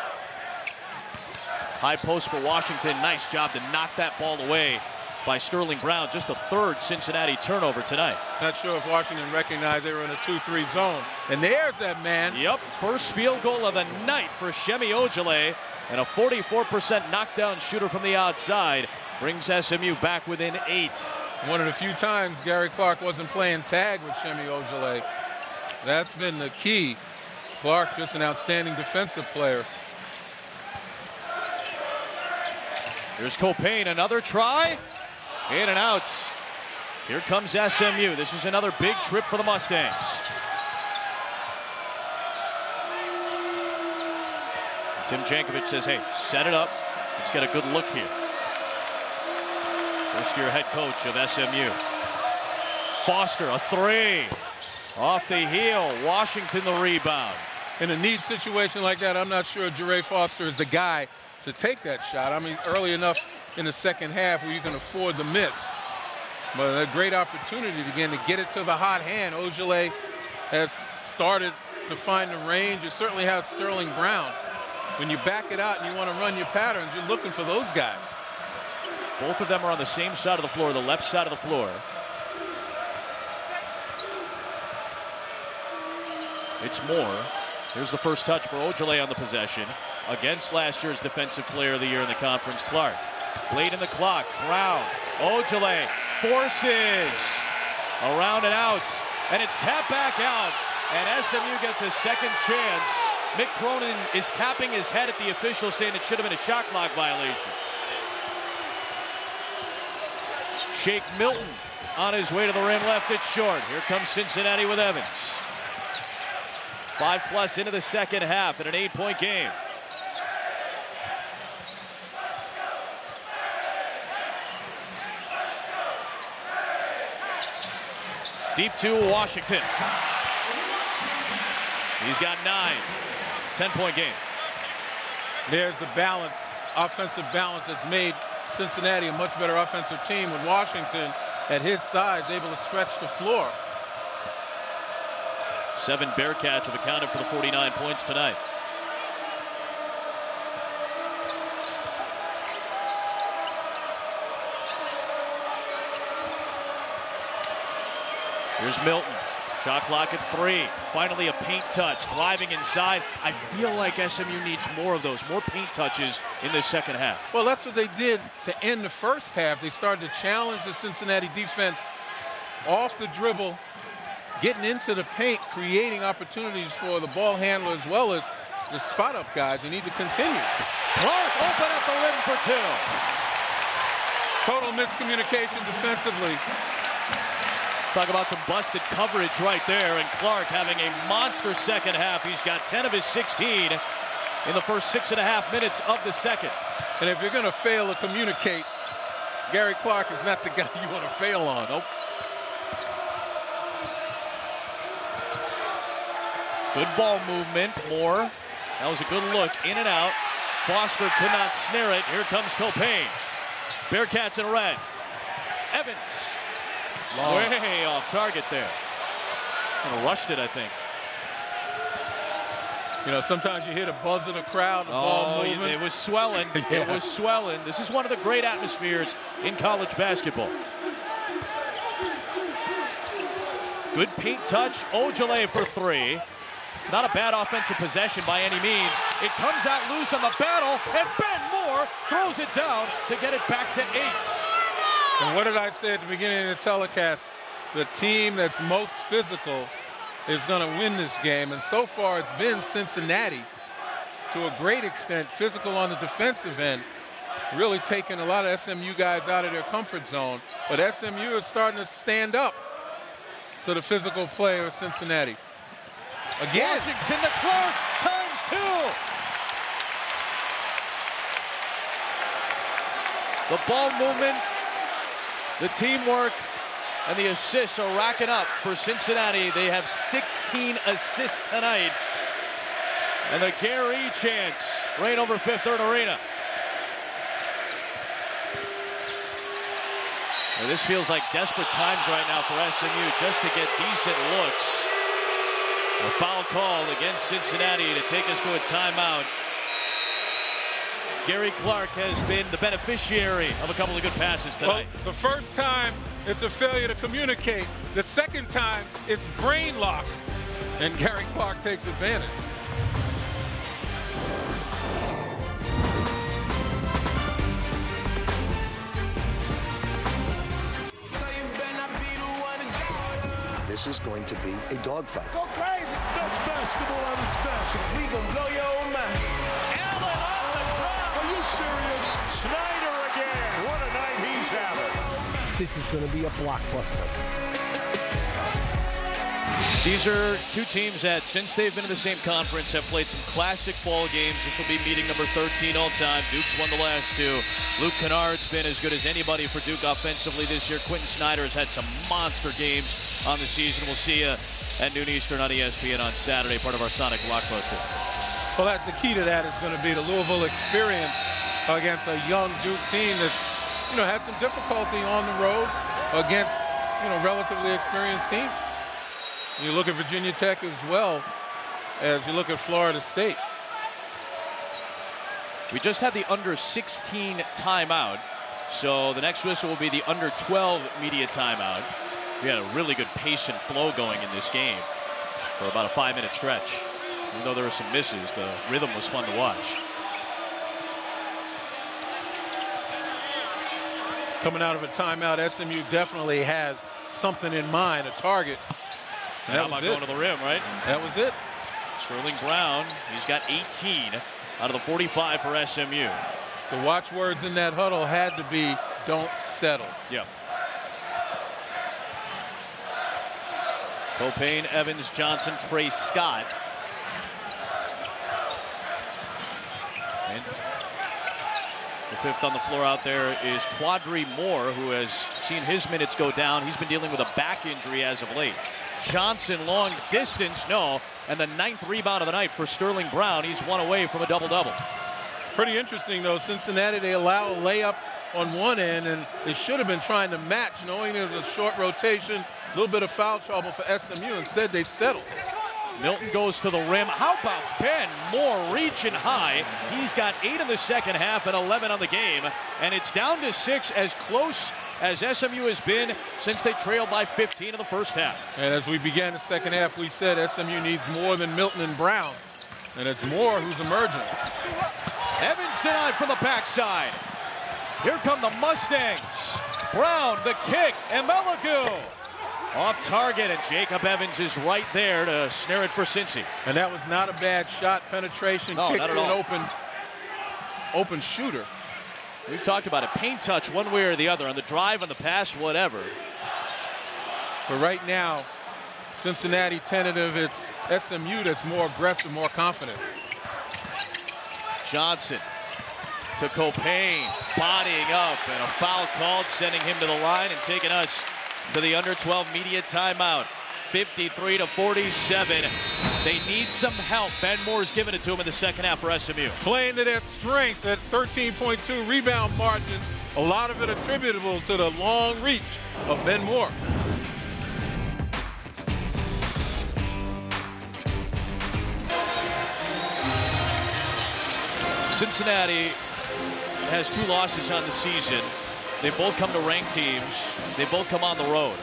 High post for Washington. Nice job to knock that ball away by Sterling Brown. Just the 3rd Cincinnati turnover tonight. Not sure if Washington recognized they were in a 2-3 zone. And there's that man. Yep, first field goal of the night for Shemi Ojale. And a 44% knockdown shooter from the outside brings SMU back within 8. One of the few times Gary Clark wasn't playing tag with Shemi Ojale. That's been the key. Clark, just an outstanding defensive player. Here's Copain, another try. In and out. Here comes SMU. This is another big trip for the Mustangs. Tim Jankovic says, hey, set it up. Let's get a good look here. First-year head coach of SMU. Foster, a 3. Off the heel. Washington the rebound. In a need situation like that, I'm not sure Jure Foster is the guy to take that shot. I mean, early enough in the second half where you can afford the miss. But a great opportunity again to get it to the hot hand. Ojale has started to find the range. You certainly have Sterling Brown. When you back it out and you want to run your patterns, you're looking for those guys. Both of them are on the same side of the floor, the left side of the floor. It's Moore. Here's the first touch for Ojale on the possession against last year's Defensive Player of the Year in the conference, Clark. Late in the clock, Brown, Ojale forces around and out, and it's tapped back out, and SMU gets a second chance. Mick Cronin is tapping his head at the official, saying it should have been a shot clock violation. Shake Milton on his way to the rim, left it short. Here comes Cincinnati with Evans. 5+ into the second half in an 8-point game. Deep to Washington. He's got 9. 10-point game. There's the balance, offensive balance that's made Cincinnati a much better offensive team with Washington at his size able to stretch the floor. 7 Bearcats have accounted for the 49 points tonight. Here's Milton. Shot clock at 3. Finally a paint touch. Driving inside. I feel like SMU needs more of those. More paint touches in the second half. Well, that's what they did to end the first half. They started to challenge the Cincinnati defense off the dribble, getting into the paint, creating opportunities for the ball handler as well as the spot-up guys. They need to continue. Clark open at the rim for 2. Total miscommunication defensively. Talk about some busted coverage right there, and Clark having a monster second half. He's got 10 of his 16 in the first 6.5 minutes of the second. And if you're going to fail to communicate, Gary Clark is not the guy you want to fail on. Nope. Good ball movement. Moore. That was a good look. In and out. Foster could not snare it. Here comes Copain. Bearcats in red. Evans. Long. Way off target there. Kind of rushed it, I think. You know, sometimes you hear the buzz of the crowd, the ball moving. It was swelling. Yeah. It was swelling. This is one of the great atmospheres in college basketball. Good paint touch. Ojale for three. It's not a bad offensive possession by any means. It comes out loose on the battle, and Ben Moore throws it down to get it back to 8. And what did I say at the beginning of the telecast? The team that's most physical is going to win this game. And so far, it's been Cincinnati, to a great extent, physical on the defensive end, really taking a lot of SMU guys out of their comfort zone. But SMU is starting to stand up to the physical play of Cincinnati. Again. Washington to Clark, ×2. The ball movement, the teamwork, and the assists are racking up for Cincinnati. They have 16 assists tonight. And the Gary chants reign over Fifth Third Arena. Well, this feels like desperate times right now for SMU just to get decent looks. A foul call against Cincinnati to take us to a timeout. Gary Clark has been the beneficiary of a couple of good passes tonight. Well, the first time, it's a failure to communicate. The second time, it's brain lock. And Gary Clark takes advantage. This is going to be a dogfight. Go crazy! That's basketball at its best. We gonna blow your own mind. Allen off the ground. Are you serious? Snyder again. What a night he's having. This is going to be a blockbuster. These are two teams that, since they've been in the same conference, have played some classic ball games. This will be meeting number 13 all time. Duke's won the last two. Luke Kennard's been as good as anybody for Duke offensively this year. Quentin Snyder has had some monster games on the season. We'll see you at noon Eastern on ESPN on Saturday, part of our Sonic Blockbuster. Well, the key to that is going to be the Louisville experience against a young Duke team that, had some difficulty on the road against, relatively experienced teams. You look at Virginia Tech as well as you look at Florida State. We just had the under 16 timeout, so the next whistle will be the under 12 media timeout. We had a really good pace and flow going in this game for about a 5-minute stretch. Even though there were some misses, the rhythm was fun to watch. Coming out of a timeout, SMU definitely has something in mind, a target. And how about going to the rim, right? That was it. Sterling Brown, he's got 18 out of the 45 for SMU. The watchwords in that huddle had to be, don't settle. Yep. Copain, Evans, Johnson, Trey Scott. And the fifth on the floor out there is Quadri Moore, who has seen his minutes go down. He's been dealing with a back injury as of late. Johnson, long distance, no. And the 9th rebound of the night for Sterling Brown. He's one away from a double-double. Pretty interesting, though. Cincinnati, they allow a layup on one end, and they should have been trying to match, knowing there was a short rotation, a little bit of foul trouble for SMU. Instead, they settled. Milton goes to the rim. How about Ben Moore reaching high? He's got 8 in the second half and 11 on the game. And it's down to 6, as close as SMU has been since they trailed by 15 in the first half. And as we began the second half, we said SMU needs more than Milton and Brown. And it's Moore who's emerging. Evans denied from the backside. Here come the Mustangs. Brown, the kick, and Melagu off target, and Jacob Evans is right there to snare it for Cincy. And that was not a bad shot, penetration, kick to an open shooter. We've talked about it, paint touch one way or the other, on the drive, on the pass, whatever. But right now, Cincinnati tentative, it's SMU that's more aggressive, more confident. Johnson to Copain, bodying up, and a foul called, sending him to the line and taking us to the under 12 media timeout. 53-47. They need some help. Ben Moore's giving it to him in the second half for SMU. Playing to their strength, that 13.2 rebound margin, a lot of it attributable to the long reach of Ben Moore. Cincinnati has 2 losses on the season. They both come to ranked teams. They both come on the road.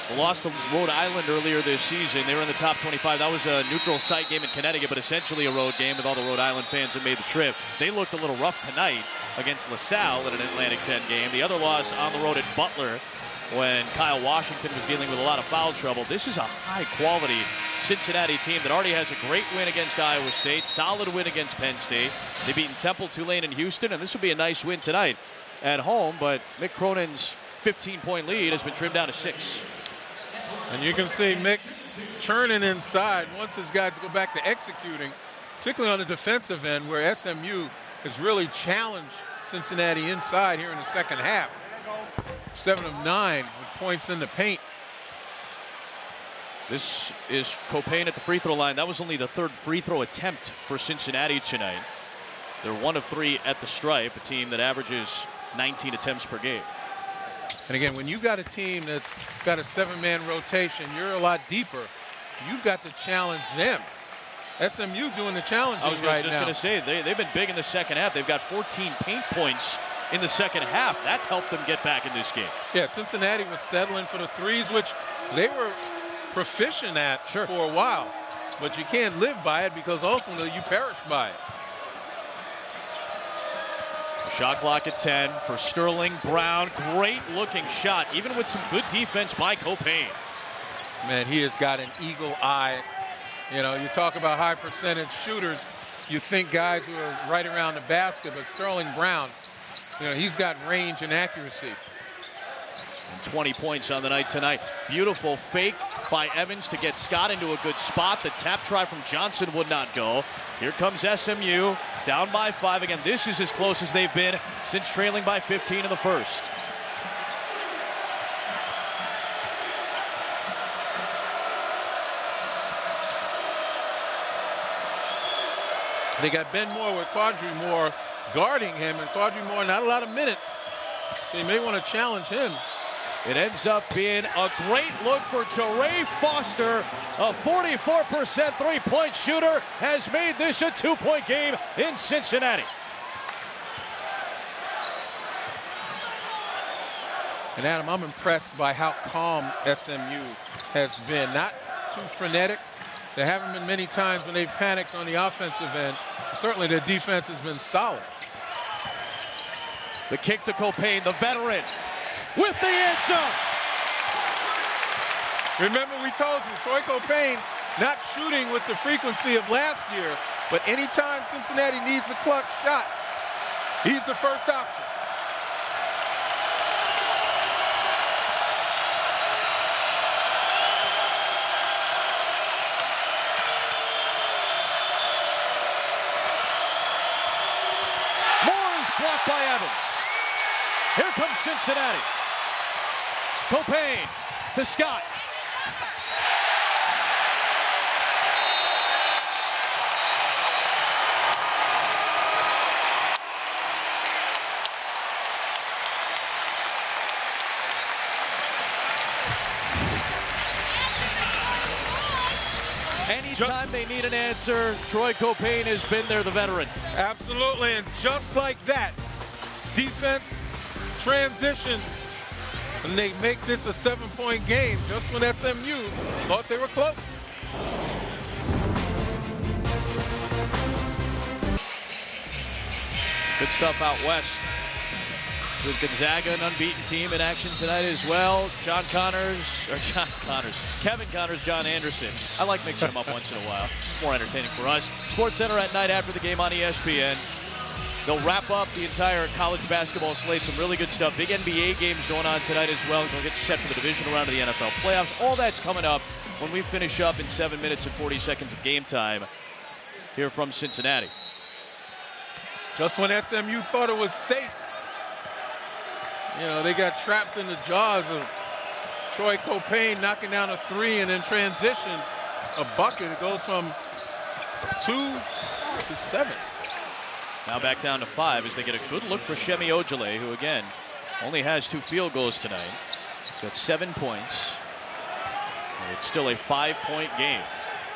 They lost to Rhode Island earlier this season. They were in the top 25. That was a neutral site game in Connecticut, but essentially a road game with all the Rhode Island fans that made the trip. They looked a little rough tonight against LaSalle in an Atlantic 10 game. The other loss on the road at Butler when Kyle Washington was dealing with a lot of foul trouble. This is a high-quality Cincinnati team that already has a great win against Iowa State, solid win against Penn State. They've beaten Temple, Tulane, and Houston, and this would be a nice win tonight at home, but Mick Cronin's 15-point lead has been trimmed down to 6. And you can see Mick churning inside once his guys go back to executing, particularly on the defensive end where SMU has really challenged Cincinnati inside here in the second half. 7 of 9 with points in the paint. This is Copain at the free throw line. That was only the 3rd free throw attempt for Cincinnati tonight. They're 1 of 3 at the stripe, a team that averages 19 attempts per game. And again, when you got a team that's got a 7-man rotation, you're a lot deeper. You've got to challenge them. SMU doing the challenging right now. I was just going to say, they've been big in the second half. They've got 14 paint points in the second half. That's helped them get back in this game. Yeah, Cincinnati was settling for the threes, which they were proficient at for a while. But you can't live by it because ultimately you perish by it. Shot clock at 10 for Sterling Brown. Great looking shot, even with some good defense by Copain. Man, he has got an eagle eye. You know, you talk about high percentage shooters, you think guys who are right around the basket, but Sterling Brown, you know, he's got range and accuracy. And 20 points on the night tonight. Beautiful fake by Evans to get Scott into a good spot. The tap try from Johnson would not go. Here comes SMU, down by 5 again. This is as close as they've been since trailing by 15 in the first. They got Ben Moore with Quadri Moore guarding him, and Quadri Moore not a lot of minutes, so you may want to challenge him. It ends up being a great look for Jeray Foster. A 44% three-point shooter has made this a 2-point game in Cincinnati. And Adam, I'm impressed by how calm SMU has been. Not too frenetic. There haven't been many times when they've panicked on the offensive end. Certainly their defense has been solid. The kick to Copain, the veteran, with the answer. Remember, we told you, Troy Copain not shooting with the frequency of last year, but anytime Cincinnati needs a clutch shot, he's the first option. Blocked by Evans. Here comes Cincinnati. Copain to Scott. Anytime they need an answer, Troy Copain has been there, the veteran. Absolutely, and just like that, defense, transition, and they make this a 7-point game just when SMU thought they were close. Good stuff out west. With Gonzaga, an unbeaten team in action tonight as well. Kevin Connors, John Anderson. I like mixing them up once in a while. More entertaining for us. Sports Center at night after the game on ESPN. They'll wrap up the entire college basketball slate. Some really good stuff. Big NBA games going on tonight as well. They'll get set for the divisional round of the NFL playoffs. All that's coming up when we finish up in 7 minutes and 40 seconds of game time here from Cincinnati. Just when SMU thought it was safe, you know, they got trapped in the jaws of Troy Copain knocking down a three, and in transition, a bucket. It goes from 2 to 7. Now back down to 5 as they get a good look for Shemi Ojale, who again only has 2 field goals tonight. So it's 7 points. It's still a 5-point game.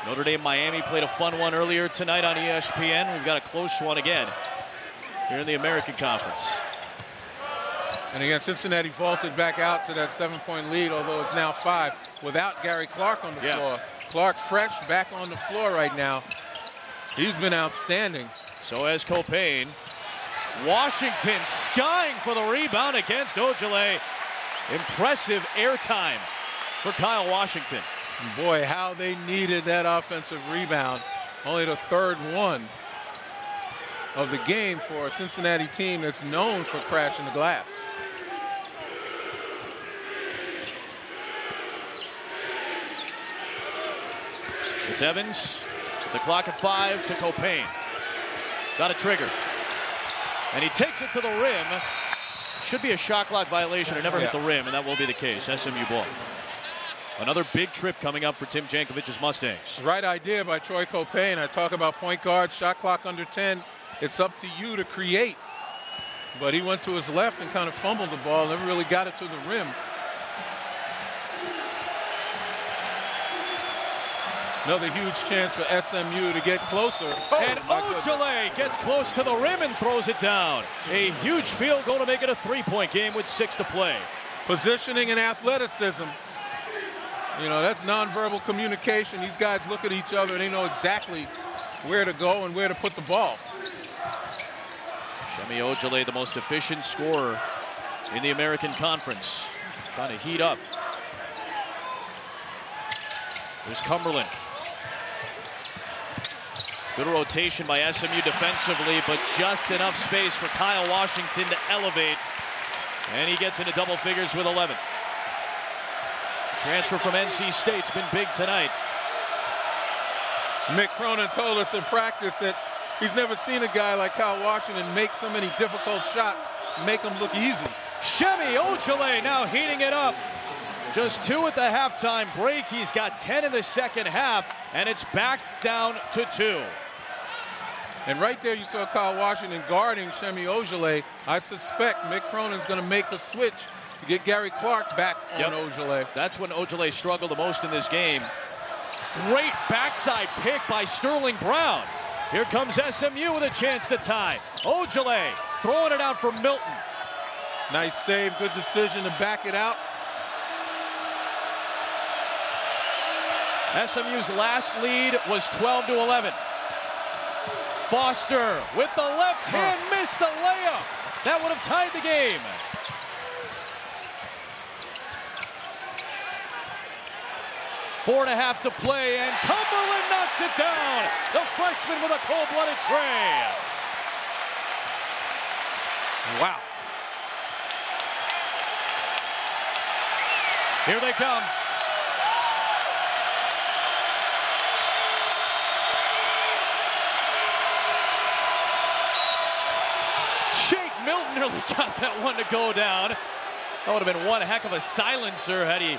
Notre Dame Miami played a fun one earlier tonight on ESPN. We've got a close one again here in the American Conference. And again, Cincinnati vaulted back out to that 7-point lead, although it's now 5 without Gary Clark on the floor. Clark fresh back on the floor right now. He's been outstanding. So has Copain. Washington skying for the rebound against Ojale. Impressive airtime for Kyle Washington. Boy, how they needed that offensive rebound. Only the third one of the game for a Cincinnati team that's known for crashing the glass. It's Evans. The clock at 5 to Copain. Got a trigger. And he takes it to the rim. Should be a shot clock violation. It never hit the rim, and that will be the case. SMU ball. Another big trip coming up for Tim Jankovic's Mustangs. Right idea by Troy Copain. I talk about point guard, shot clock under 10. It's up to you to create. But he went to his left and kind of fumbled the ball, never really got it to the rim. Another huge chance for SMU to get closer. And Ojale gets close to the rim and throws it down. A huge field goal to make it a 3-point game with 6 to play. Positioning and athleticism. You know, that's nonverbal communication. These guys look at each other and they know exactly where to go and where to put the ball. Shemi Ojale, the most efficient scorer in the American Conference. Trying to heat up. There's Cumberland. Good rotation by SMU defensively, but just enough space for Kyle Washington to elevate. And he gets into double figures with 11. Transfer from NC State's been big tonight. Mick Cronin told us in practice that he's never seen a guy like Kyle Washington make so many difficult shots, make them look easy. Shemi Ojale now heating it up. Just 2 at the halftime break. He's got 10 in the second half, and it's back down to 2. And right there you saw Kyle Washington guarding Shemi Ojale. I suspect Mick Cronin's going to make a switch to get Gary Clark back on Ojale. That's when Ojale struggled the most in this game. Great backside pick by Sterling Brown. Here comes SMU with a chance to tie. Ojale throwing it out for Milton. Nice save, good decision to back it out. SMU's last lead was 12-11. Foster with the left hand missed the layup. That would have tied the game. Four and a half to play, and Cumberland knocks it down. The freshman with a cold-blooded tray. Wow. Here they come. Milton nearly got that one to go down. That would have been one heck of a silencer had he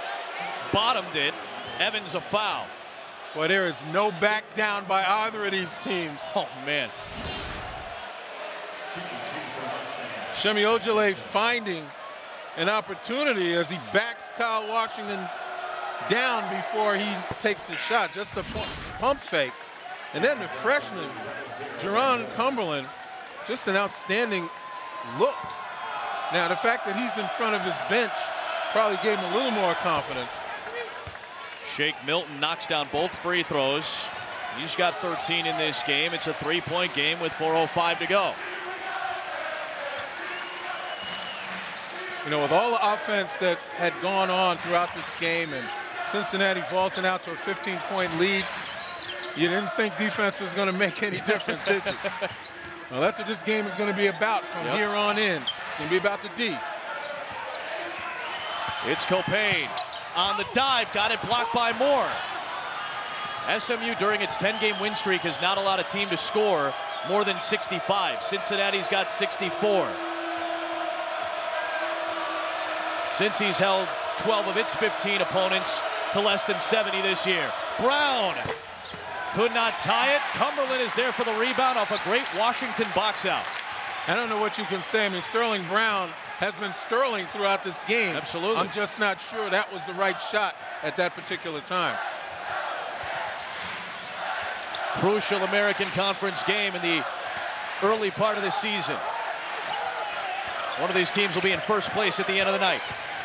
bottomed it. Evans a foul. Well, there is no back down by either of these teams. Oh, man. Shemi Ojale finding an opportunity as he backs Kyle Washington down before he takes the shot. Just a pump fake. And then the freshman, Jerron Cumberland, just an outstanding look. Now, the fact that he's in front of his bench probably gave him a little more confidence. Shake Milton knocks down both free throws. He's got 13 in this game. It's a 3-point game with 4:05 to go. You know, with all the offense that had gone on throughout this game and Cincinnati vaulting out to a 15-point lead, you didn't think defense was going to make any difference, did you? Well, that's what this game is going to be about from here on in. It's going to be about the D. It's Copain on the dive. Got it blocked by Moore. SMU, during its 10-game win streak, has not allowed a team to score more than 65. Cincinnati's got 64. Since he's held 12 of its 15 opponents to less than 70 this year. Brown could not tie it. Cumberland is there for the rebound off a great Washington box out. I don't know what you can say. I mean, Sterling Brown has been sterling throughout this game. Absolutely. I'm just not sure that was the right shot at that particular time. Crucial American Conference game in the early part of the season. One of these teams will be in first place at the end of the night.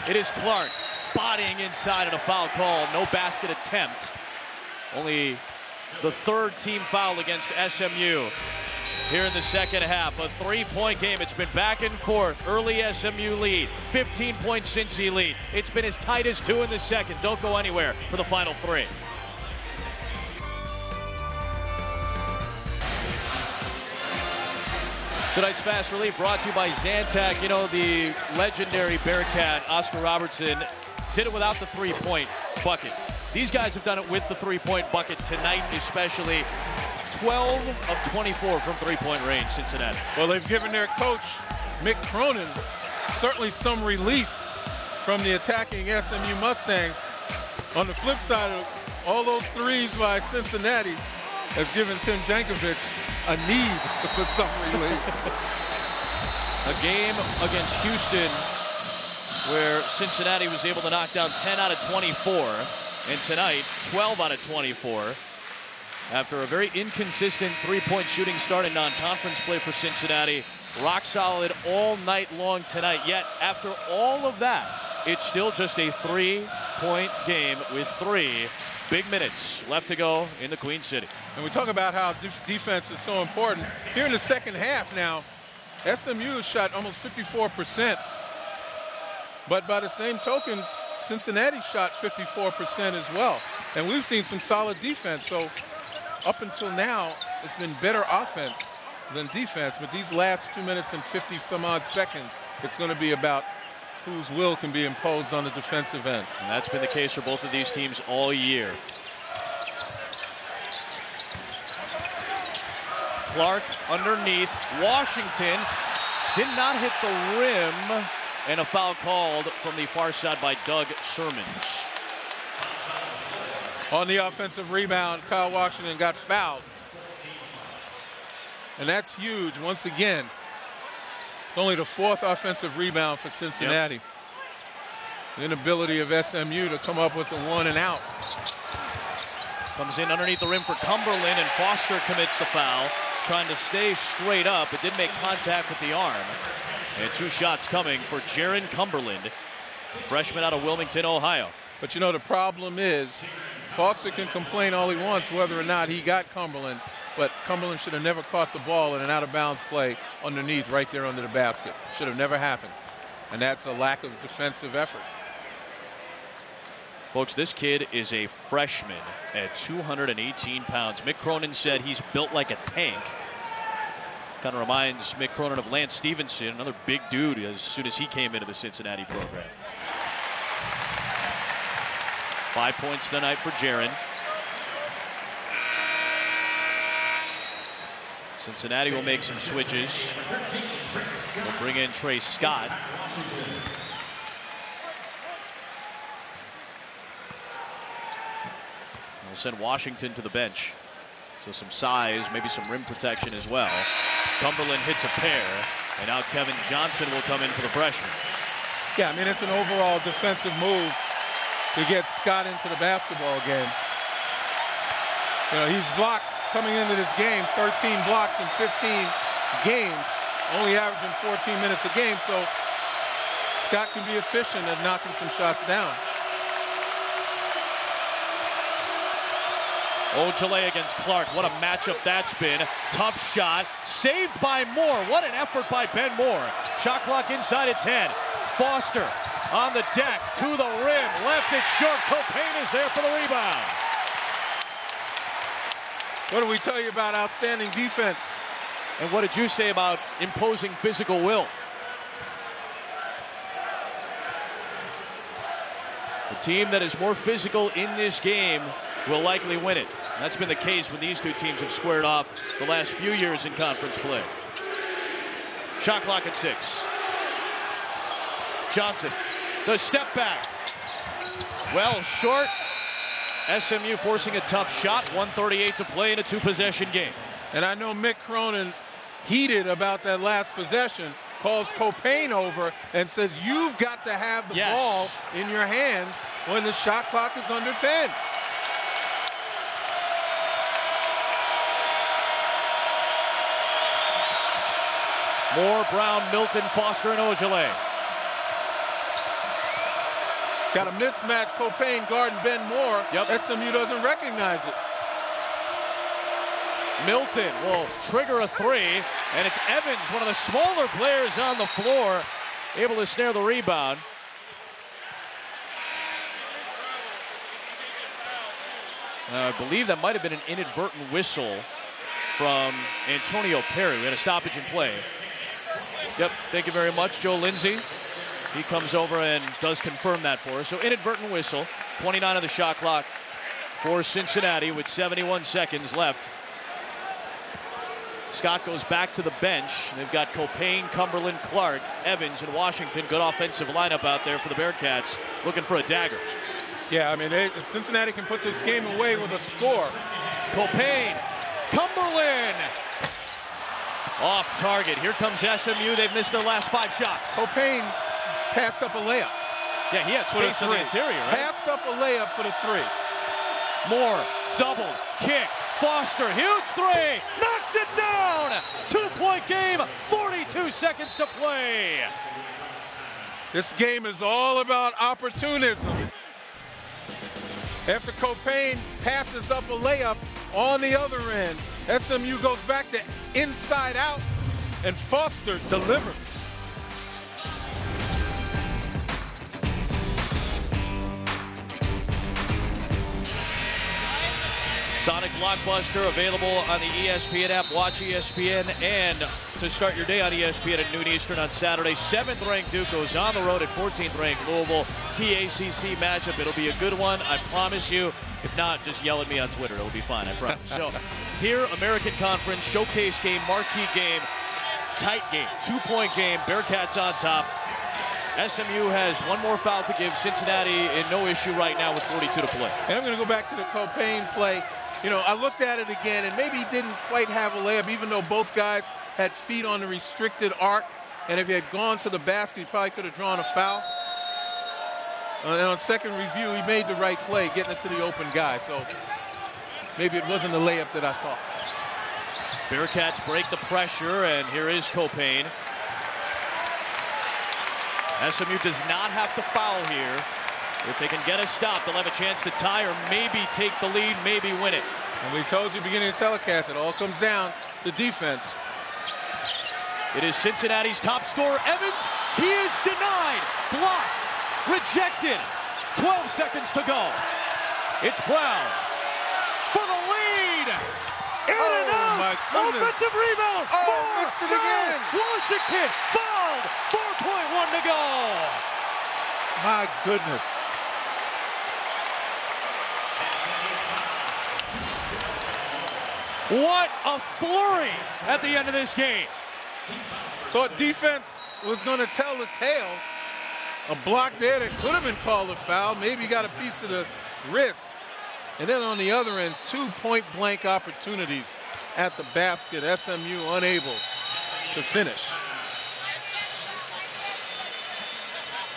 It is Clark bodying inside and a foul call. No basket attempt. Only the third team foul against SMU here in the second half. A three-point game. It's been back and forth. Early SMU lead. 15-point Cincy lead. It's been as tight as 2 in the second. Don't go anywhere for the final 3. Tonight's Fast Relief brought to you by Zantac. You know, the legendary Bearcat, Oscar Robertson, did it without the three-point bucket. These guys have done it with the three-point bucket tonight, especially 12 of 24 from three-point range, Cincinnati. Well, they've given their coach, Mick Cronin, certainly some relief from the attacking SMU Mustangs. On the flip side of all those threes by Cincinnati has given Tim Jankovic a need for some relief. A game against Houston where Cincinnati was able to knock down 10 out of 24, and tonight 12 out of 24 after a very inconsistent three-point shooting start in non-conference play for Cincinnati. Rock solid all night long tonight, yet after all of that, it's still just a three-point game with 3 big minutes left to go in the Queen City. And we talk about how defense is so important. Here in the second half now, SMU has shot almost 54%. But by the same token, Cincinnati shot 54% as well. And we've seen some solid defense. So up until now, it's been better offense than defense. But these last 2 minutes and 50 some odd seconds, it's going to be about whose will can be imposed on the defensive end. And that's been the case for both of these teams all year. Clark underneath. Washington did not hit the rim, and a foul called from the far side by Doug Shermans. On the offensive rebound, Kyle Washington got fouled. And that's huge once again. It's only the 4th offensive rebound for Cincinnati. Yep. The inability of SMU to come up with the 1 and out. Comes in underneath the rim for Cumberland, and Foster commits the foul, trying to stay straight up, but didn't make contact with the arm. And 2 shots coming for Jaron Cumberland, freshman out of Wilmington, Ohio. But you know, the problem is Foster can complain all he wants whether or not he got Cumberland, but Cumberland should have never caught the ball in an out-of-bounds play underneath right there under the basket. Should have never happened. And that's a lack of defensive effort. Folks, this kid is a freshman at 218 pounds. Mick Cronin said he's built like a tank. Kind of reminds Mick Cronin of Lance Stevenson, another big dude as soon as he came into the Cincinnati program. 5 points tonight for Jaron. Cincinnati will make some switches. They'll bring in Trey Scott. They'll send Washington to the bench. So some size, maybe some rim protection as well. Cumberland hits a pair, and now Kevin Johnson will come in for the freshman. Yeah, I mean, it's an overall defensive move to get Scott into the basketball game. You know, he's blocked coming into this game, 13 blocks in 15 games, only averaging 14 minutes a game, so Scott can be efficient at knocking some shots down. Ojale against Clark. What a matchup that's been. Tough shot. Saved by Moore. What an effort by Ben Moore. Shot clock inside at 10. Foster on the deck to the rim. Left it short. Copain is there for the rebound. What do we tell you about outstanding defense? And what did you say about imposing physical will? The team that is more physical in this game will likely win it. That's been the case when these two teams have squared off the last few years in conference play. Shot clock at 6. Johnson, the step back. well short. SMU forcing a tough shot. 1:38 to play in a two-possession game. And I know Mick Cronin, heated about that last possession, calls Copain over and says, you've got to have the ball in your hands when the shot clock is under 10. Moore, Brown, Milton, Foster, and Ojale. Got a mismatch, Copain guarding Ben Moore. Yep. SMU doesn't recognize it. Milton will trigger a three, and it's Evans, one of the smaller players on the floor, able to snare the rebound. I believe that might have been an inadvertent whistle from Antonio Perry. We had a stoppage in play. Yep, thank you very much, Joe Lindsay. He comes over and does confirm that for us. So inadvertent whistle, 29 on the shot clock for Cincinnati with 71 seconds left. Scott goes back to the bench. They've got Copain, Cumberland, Clark, Evans, and Washington. Good offensive lineup out there for the Bearcats, looking for a dagger. Yeah, I mean, Cincinnati can put this game away with a score. Copain, Cumberland, off target. Here comes SMU. They've missed their last 5 shots. Copain passed up a layup. Yeah, he had space on the interior, right? Passed up a layup for the 3. Moore, double, kick, Foster, huge three, knocks it down! 2-point game, 42 seconds to play. This game is all about opportunism. After Copain passes up a layup on the other end, SMU goes back to inside out, and Foster delivers. Sonic Blockbuster available on the ESPN app. Watch ESPN, and to start your day on ESPN at noon Eastern on Saturday. 7th-ranked Duke goes on the road at 14th-ranked Louisville. Key ACC matchup. It'll be a good one, I promise you. If not, just yell at me on Twitter. It'll be fine, I promise. So here, American Conference, showcase game, marquee game, tight game, 2-point game. Bearcats on top. SMU has one more foul to give. Cincinnati in no issue right now with 42 to play. And I'm going to go back to the Copain play. You know, I looked at it again, and maybe he didn't quite have a layup, even though both guys had feet on the restricted arc. And if he had gone to the basket, he probably could have drawn a foul. And on second review, he made the right play, getting it to the open guy. So maybe it wasn't the layup that I thought. Bearcats break the pressure, and here is Copain. SMU does not have to foul here. If they can get a stop, they'll have a chance to tie or maybe take the lead, maybe win it. And we told you beginning of the telecast, it all comes down to defense. It is Cincinnati's top scorer, Evans. He is denied, blocked, rejected. 12 seconds to go. It's Brown for the lead. In and out. Offensive rebound. Missed it again. Washington fouled. 4.1 to go. My goodness. What a flurry at the end of this game. Thought defense was going to tell the tale. A block there that could have been called a foul. Maybe got a piece of the wrist. And then on the other end, 2 point-blank opportunities at the basket. SMU unable to finish.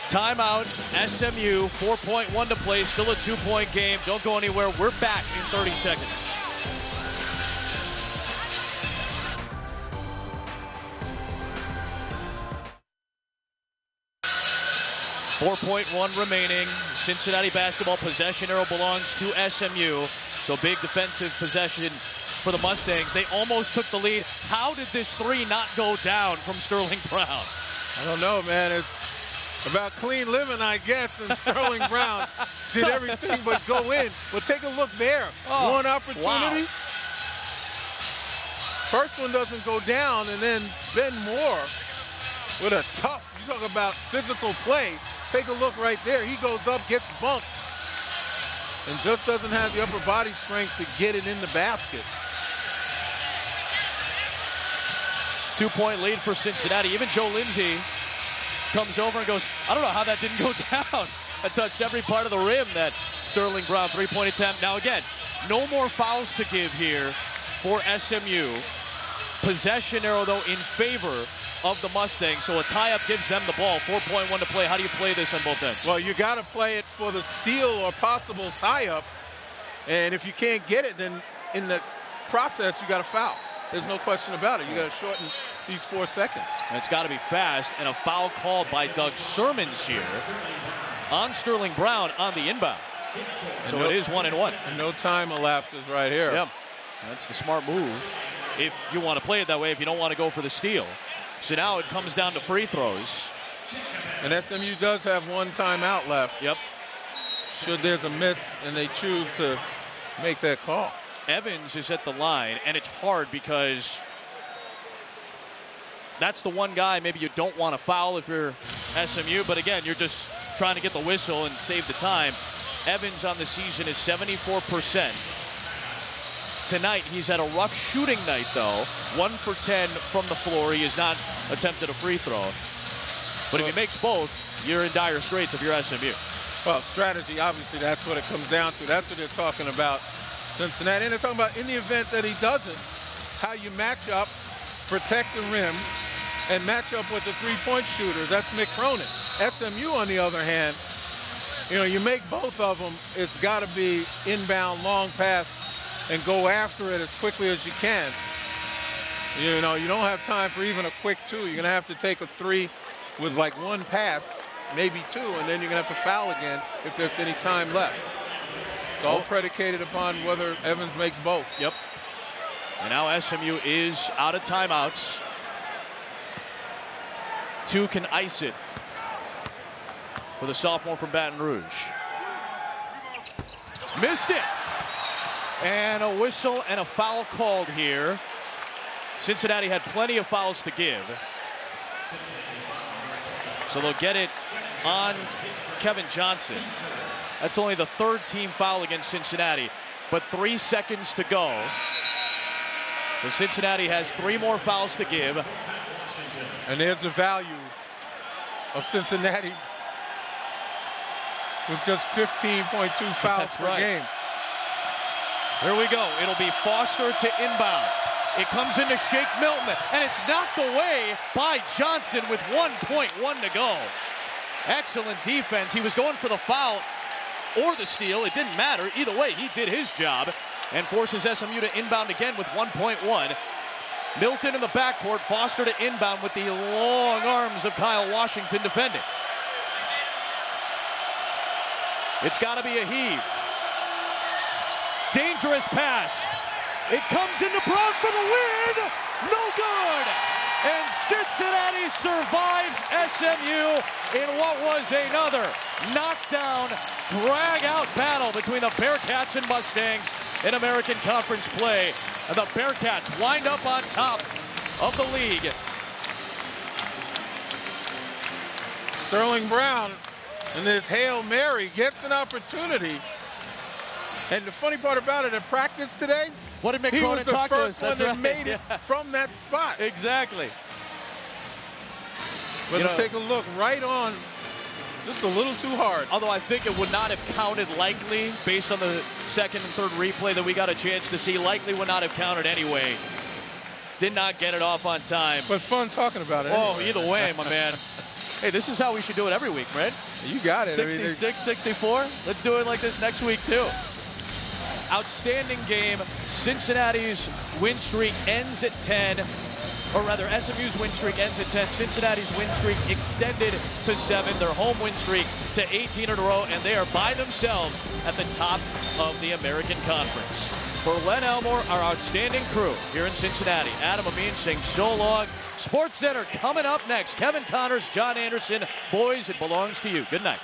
Timeout, SMU, 4.1 to play, still a 2-point game. Don't go anywhere. We're back in 30 seconds. .1 remaining. Cincinnati basketball possession arrow belongs to SMU. So big defensive possession for the Mustangs. They almost took the lead. How did this three not go down from Sterling Brown? I don't know, man. It's about clean living, I guess, and Sterling Brown did everything but go in. But take a look there. One opportunity. Wow. First one doesn't go down, and then Ben Moore with a tough, you talk about physical play. Take a look right there. He goes up, gets bumped, and just doesn't have the upper body strength to get it in the basket. 2-point lead for Cincinnati. Even Joe Lindsay comes over and goes, I don't know how that didn't go down. That touched every part of the rim, that Sterling Brown three-point attempt. Now again, no more fouls to give here for SMU. Possession arrow, though, in favor of the Mustangs, so a tie-up gives them the ball. 4.1 to play. How do you play this on both ends? Well, you got to play it for the steal or possible tie-up, and if you can't get it, then in the process, you got to foul. There's no question about it. You got to shorten these 4 seconds. And it's got to be fast, and a foul called by Doug Sermons here on Sterling Brown on the inbound. So it is 1-1. And no time elapses right here. Yep. That's the smart move if you want to play it that way, if you don't want to go for the steal. So now it comes down to free throws. And SMU does have one timeout left. Yep. Should there's a miss and they choose to make that call. Evans is at the line, and it's hard because that's the one guy maybe you don't want to foul if you're SMU, but again, you're just trying to get the whistle and save the time. Evans on the season is 74%. Tonight, he's had a rough shooting night, though. 1 for 10 from the floor. He has not attempted a free throw. But if he makes both, you're in dire straits if you're SMU. Well, strategy, obviously, that's what it comes down to. That's what they're talking about, Cincinnati. And they're talking about in the event that he doesn't, how you match up, protect the rim, and match up with the three-point shooter. That's Mick Cronin. SMU, on the other hand, you know, you make both of them, it's got to be inbound, long pass, and go after it as quickly as you can. You know, you don't have time for even a quick two. You're going to have to take a three with like one pass, maybe two, and then you're going to have to foul again if there's any time left. It's all predicated upon whether Evans makes both. Yep. And now SMU is out of timeouts. 2 can ice it for the sophomore from Baton Rouge. Missed it. And a whistle and a foul called here. Cincinnati had plenty of fouls to give. So they'll get it on Kevin Johnson. That's only the 3rd team foul against Cincinnati, but 3 seconds to go. So Cincinnati has 3 more fouls to give. And there's the value of Cincinnati with just 15.2 fouls per game. Here we go. It'll be Foster to inbound. It comes into Shake Milton, and it's knocked away by Johnson with 1.1 to go. Excellent defense. He was going for the foul or the steal. It didn't matter. Either way, he did his job and forces SMU to inbound again with 1.1. Milton in the backcourt, Foster to inbound with the long arms of Kyle Washington defending. It's got to be a heave. Dangerous pass. It comes into Brown for the win. No good. And Cincinnati survives SMU in what was another knockdown, drag-out battle between the Bearcats and Mustangs in American Conference play. And the Bearcats wind up on top of the league. Sterling Brown in this Hail Mary gets an opportunity. And the funny part about it, in practice today, what did Mick he Cronin was the talk to first us? one That's that right. made it from that spot. Exactly. But take a look right on, just a little too hard. Although I think it would not have counted likely based on the 2nd and 3rd replay that we got a chance to see. Likely would not have counted anyway. Did not get it off on time. But fun talking about it. Oh, anyway. either way, my man. Hey, this is how we should do it every week, Fred. You got it. 66, 64. Let's do it like this next week, too. Outstanding game. Cincinnati's win streak ends at 10. Or rather, SMU's win streak ends at 10. Cincinnati's win streak extended to 7. Their home win streak to 18 in a row. And they are by themselves at the top of the American Conference. For Len Elmore, our outstanding crew here in Cincinnati, Adam Amin saying so long. Sports Center coming up next. Kevin Connors, John Anderson. Boys, it belongs to you. Good night.